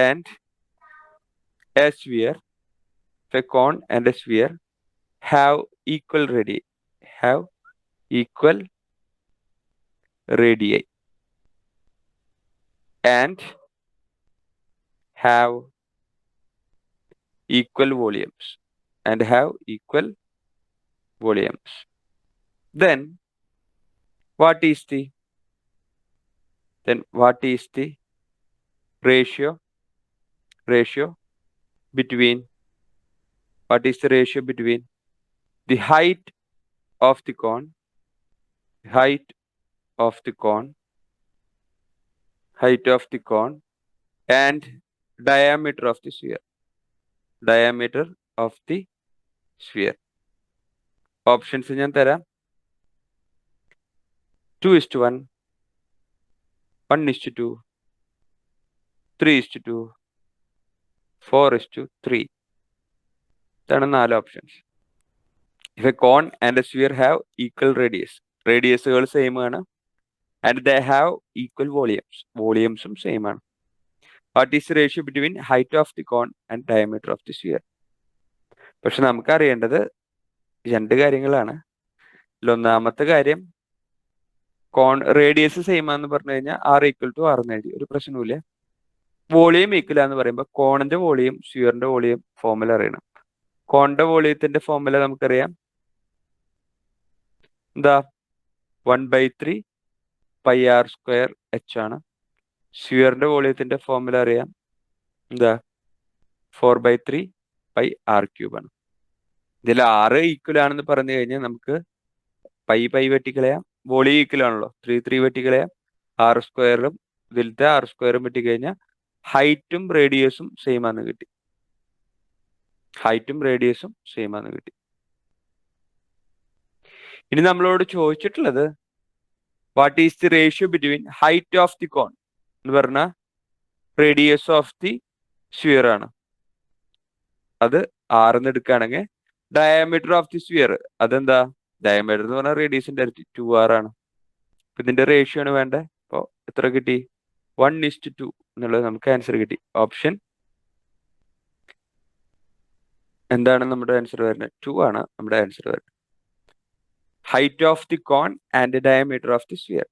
and a sphere have equal radii and have equal volumes then what is the ratio between the height of the cone and diameter of the sphere. Options ഞാൻ തരാം. 2:1, 1:2, 3:2, 4:3. ഇതാണ് 4 ഓപ്ഷൻസ്. If a cone and a sphere have equal റേഡിയസുകൾ same ആണ്, and they have equal വോളിയംസും same ആണ്. What is the ratio between height of the cone and diameter of the sphere? പക്ഷെ നമുക്ക് അറിയേണ്ടത് 2 കാര്യങ്ങളാണ്. ഒന്നാമത്തെ കാര്യം, കോൺ റേഡിയസ് സെയിം ആണെന്ന് പറഞ്ഞു കഴിഞ്ഞാൽ R = R എന്ന് എഴുതി, ഒരു പ്രശ്നവുമില്ല. വോളിയം ഈക്വൽ ആന്ന് പറയുമ്പോൾ കോണിന്റെ വോളിയം സ്ഫിയറിന്റെ വോളിയം ഫോർമുല അറിയണം. കോണിന്റെ വോളിയത്തിന്റെ ഫോർമുല നമുക്കറിയാം, എന്താ 1/3 πr² h ആണ്. സ്ഫിയറിന്റെ വോളിയത്തിന്റെ ഫോർമുല അറിയാം, എന്താ 4/3 πr³ ആണ്. ഇതിൽ R ഈക്വൽ ആണെന്ന് പറഞ്ഞു കഴിഞ്ഞാൽ നമുക്ക് പൈ വെട്ടിക്കളയാം, വോളിയം ഈക്വൽ ആണല്ലോ, 3 വെട്ടിക്കളയാം, R² ഇതിലത്തെ R² വെട്ടിക്കഴിഞ്ഞാൽ ഹൈറ്റും റേഡിയസും സെയിം ആണെന്ന് കിട്ടി. ഇനി നമ്മളോട് ചോദിച്ചിട്ടുള്ളത് what is the ratio between height of the cone എന്ന് പറഞ്ഞ റേഡിയസ് ഓഫ് ദി സ്ഫിയർ ആണ്. അത് R എന്ന് എടുക്കുകയാണെങ്കിൽ ഡയമീറ്റർ ഓഫ് ദി സ്ഫിയർ അതെന്താ, ഡയമീറ്റർ എന്ന് പറഞ്ഞാൽ റേഡിയസിന്റെ അടുത്ത് 2R ആണ്. അപ്പൊ ഇതിന്റെ റേഷ്യോ ആണ് വേണ്ടത്. അപ്പോൾ എത്ര കിട്ടി, 1:2 എന്നുള്ളത് നമുക്ക് ആൻസർ കിട്ടി. ഓപ്ഷൻ എന്താണ് നമ്മുടെ ആൻസർ വരുന്നത്, 2 ആണ് നമ്മുടെ ആൻസർ വരുന്നത്. Height of the cone and diameter of the sphere.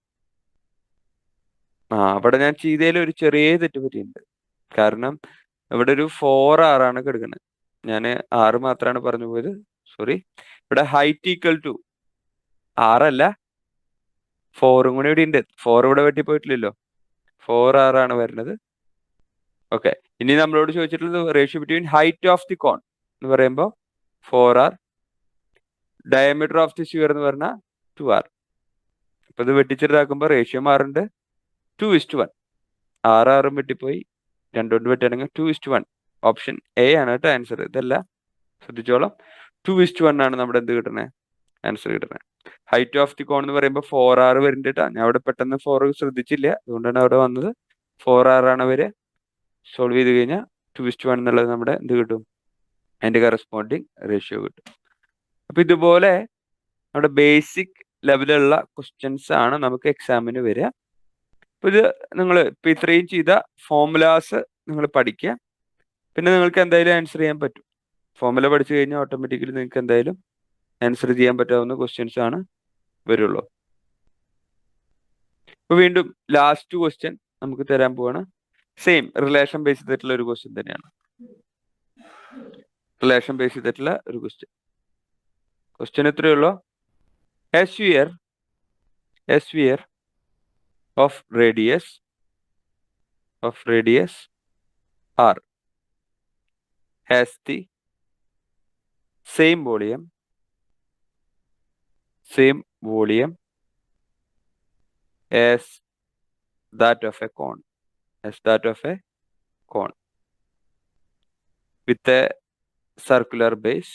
അവിടെ ഞാൻ ചെയ്തതിൽ ഒരു ചെറിയ തെറ്റ് പറ്റിയിട്ടുണ്ട്. കാരണം ഇവിടെ ഒരു 4R ആണ് കിടക്കുന്നത്, ഞാൻ R മാത്രമാണ് പറഞ്ഞു പോയത്, സോറി. ഇവിടെ ഹൈറ്റ് ഈക്വൽ ടു R അല്ല, 4ഉം കൂടി ഇവിടെ ഉണ്ട്. 4 ഇവിടെ വെട്ടിപ്പോയിട്ടില്ലല്ലോ, 4R ആണ് വരുന്നത്. ഓക്കെ, ഇനി നമ്മളോട് ചോദിച്ചിട്ടുള്ളത് ratio between height of the cone എന്ന് പറയുമ്പോൾ 4R, diameter of the sphere എന്ന് പറഞ്ഞാൽ 2R. അപ്പൊ ഇത് വെട്ടിച്ചെറുതാക്കുമ്പോൾ റേഷ്യോ മാറുന്നുണ്ട്, 2:1. R വെട്ടിപ്പോയി, 2 കൊണ്ട് വെട്ടുകയാണെങ്കിൽ 2:1. ഓപ്ഷൻ എ ആണ് കേട്ടോ ആൻസർ. ഇതല്ല, ശ്രദ്ധിച്ചോളാം. 2:1 ആണ് നമ്മുടെ എന്ത് കിട്ടണേ, ആൻസർ കിട്ടണേ. ഹൈറ്റ് ഓഫ് ദി കോൺ എന്ന് പറയുമ്പോൾ 4R വരുന്നുണ്ട്. ഞാൻ അവിടെ പെട്ടെന്ന് 4 ശ്രദ്ധിച്ചില്ല, അതുകൊണ്ടാണ് അവിടെ വന്നത്. 4R ആണ് വരെ. സോൾവ് ചെയ്ത് കഴിഞ്ഞാൽ 2:1 എന്നുള്ളത് നമ്മുടെ എന്ത് കിട്ടും, അതിന്റെ കറസ്പോണ്ടിങ് റേഷ്യോ കിട്ടും. അപ്പൊ ഇതുപോലെ നമ്മുടെ ബേസിക് ലെവലിലുള്ള ക്വസ്റ്റ്യൻസ് ആണ് നമുക്ക് എക്സാമിന് വരിക. അപ്പൊ ഇത് നിങ്ങൾ ഇപ്പൊ ഇത്രയും ചെയ്ത ഫോർമുലാസ് നിങ്ങൾ പഠിക്കുക. പിന്നെ നിങ്ങൾക്ക് എന്തായാലും ആൻസർ ചെയ്യാൻ പറ്റും. ഫോർമുല പഠിച്ചു കഴിഞ്ഞാൽ ഓട്ടോമാറ്റിക്കലി നിങ്ങൾക്ക് എന്തായാലും ആൻസർ ചെയ്യാൻ പറ്റാവുന്ന ക്വസ്റ്റ്യൻസ് ആണ് വരുള്ളൂ. ഇപ്പൊ വീണ്ടും ലാസ്റ്റ് ക്വസ്റ്റ്യൻ നമുക്ക് തരാൻ പോവാണ്. സെയിം റിലേഷൻ ബേസ് ചെയ്തിട്ടുള്ള ഒരു ക്വസ്റ്റ്യൻ തന്നെയാണ്. റിലേഷൻ ബേസ് ചെയ്തിട്ടുള്ള ഒരു ക്വസ്റ്റ്യൻ. ക്വസ്റ്റ്യൻ എത്രയേ ഉള്ളൂ? A sphere of radius r has the same volume as that of a cone with a circular base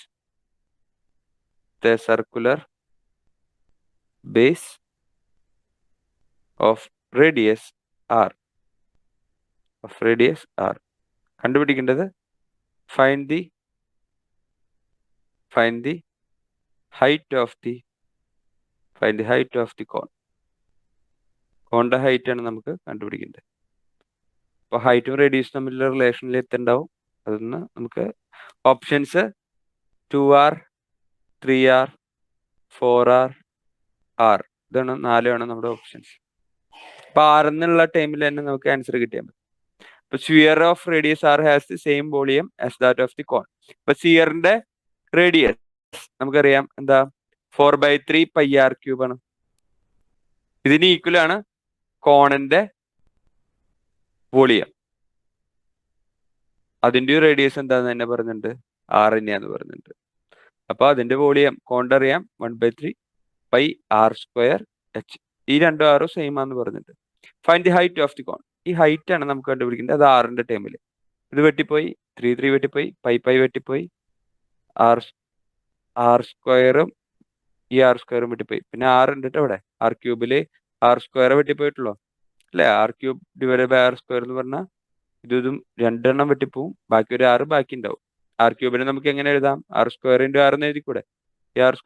of radius r. കണ്ടുപിടിക്കേണ്ടത് find the height of the cone. കോണിന്റെ height ആണ് നമുക്ക് കണ്ടുപിടിക്കേണ്ടത്. അപ്പൊ ഹൈറ്റും റേഡിയസും തമ്മിലുള്ള റിലേഷനിൽ എത്തുണ്ടാവും. അതൊന്ന് നമുക്ക് options 2r, 3r, 4r, r. ഇതാണ് 4 നമ്മുടെ ഓപ്ഷൻസ്. അപ്പൊ r എന്നുള്ള ടൈമിൽ തന്നെ നമുക്ക് ആൻസർ കിട്ടിയാൽ മതി. ഇപ്പൊ sphere of radius r has the same volume as that of the cone. ഇപ്പൊ സ്ഫിയറിന്റെ റേഡിയസ് നമുക്കറിയാം എന്താ 4/3 πr³ ആണ്. ഇതിന് ഈക്വൽ ആണ് കോണിന്റെ വോളിയം. അതിന്റെ റേഡിയസ് എന്താന്ന് തന്നെ പറഞ്ഞിട്ടുണ്ട്, r തന്നെയാന്ന് പറഞ്ഞിട്ടുണ്ട്. അപ്പൊ അതിന്റെ വോളിയം കോണിന്റെ അറിയാം 1/3 πr²h. ഈ രണ്ടും ആറും സെയിം ആണെന്ന് പറഞ്ഞിട്ടുണ്ട്. Find the height of the cone. ഈ ഹൈറ്റ് ആണ് നമുക്ക് കണ്ടുപിടിക്കേണ്ടത്. അത് ആറിന്റെ ടൈമിൽ ഇത് വെട്ടിപ്പോയി, 3 വെട്ടിപ്പോയി, π വെട്ടിപ്പോയി, r² ഈ r² വെട്ടിപ്പോയി. പിന്നെ r ഉണ്ട് അവിടെ r³ r² വെട്ടിപ്പോയിട്ടുള്ളൂ അല്ലെ. r³ ഡിവൈഡ് ബൈ r² എന്ന് പറഞ്ഞാൽ ഇതും രണ്ടെണ്ണം വെട്ടിപ്പോവും, ബാക്കി ഒരു 6 ബാക്കി ഉണ്ടാവും. r³ നമുക്ക് എങ്ങനെ എഴുതാം? r² × r എന്ന് എഴുതിക്കൂടെ? ഈ r²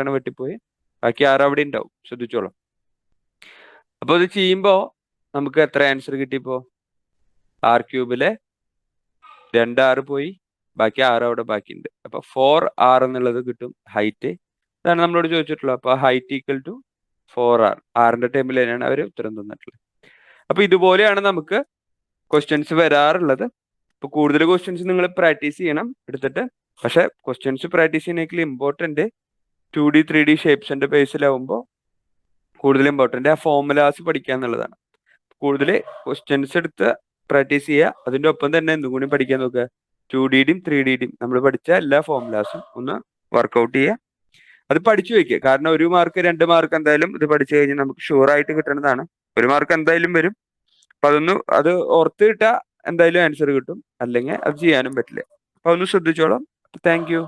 ആണ് വെട്ടിപ്പോയി, ബാക്കി 6 അവിടെ ഉണ്ടാവും. ശ്രദ്ധിച്ചോളാം. അപ്പൊ ഇത് ചെയ്യുമ്പോ നമുക്ക് എത്ര ആൻസർ കിട്ടിയപ്പോ? r³ 2 r പോയി, ബാക്കി 6 അവിടെ ബാക്കിയുണ്ട്. അപ്പൊ 4r എന്നുള്ളത് കിട്ടും ഹൈറ്റ്. ഇതാണ് നമ്മളോട് ചോദിച്ചിട്ടുള്ളത്. അപ്പൊ ഹൈറ്റ് ഈക്വൽ ടു 4r. ആറിന്റെ ടൈമിൽ തന്നെയാണ് അവർ ഉത്തരം തന്നിട്ടുള്ളത്. അപ്പൊ ഇതുപോലെയാണ് നമുക്ക് ക്വസ്റ്റ്യൻസ് വരാറുള്ളത്. ഇപ്പൊ കൂടുതൽ ക്വസ്റ്റ്യൻസ് നിങ്ങൾ പ്രാക്ടീസ് ചെയ്യണം എടുത്തിട്ട്. പക്ഷെ ക്വസ്റ്റ്യൻസ് പ്രാക്ടീസ് ചെയ്യുന്നതിൽ ഇമ്പോർട്ടന്റ് 2D 3D ഷേപ്സിന്റെ ബേസിലാവുമ്പോൾ കൂടുതൽ ഇമ്പോർട്ടന്റ് ആ ഫോർമുലാസ് പഠിക്കുക എന്നുള്ളതാണ്. കൂടുതൽ ക്വസ്റ്റ്യൻസ് എടുത്ത് പ്രാക്ടീസ് ചെയ്യുക. അതിന്റെ ഒപ്പം തന്നെ എന്തും കൂടി പഠിക്കാൻ നോക്കുക. 2Dയുടെയും 3Dയുടെയും നമ്മൾ പഠിച്ച എല്ലാ ഫോർമുലാസും ഒന്ന് വർക്ക്ഔട്ട് ചെയ്യുക. അത് പഠിച്ചു വെക്കുക. കാരണം 1 മാർക്ക് 2 മാർക്ക് എന്തായാലും ഇത് പഠിച്ചു കഴിഞ്ഞാൽ നമുക്ക് ഷുവർ ആയിട്ട് കിട്ടുന്നതാണ്. 1 മാർക്ക് എന്തായാലും വരും. അപ്പൊ അത് ഓർത്ത് കിട്ടാ എന്തായാലും ആൻസർ കിട്ടും. അല്ലെങ്കിൽ അത് ചെയ്യാനും പറ്റില്ല. അപ്പൊ ഒന്ന് ശ്രദ്ധിച്ചോളാം. Thank you.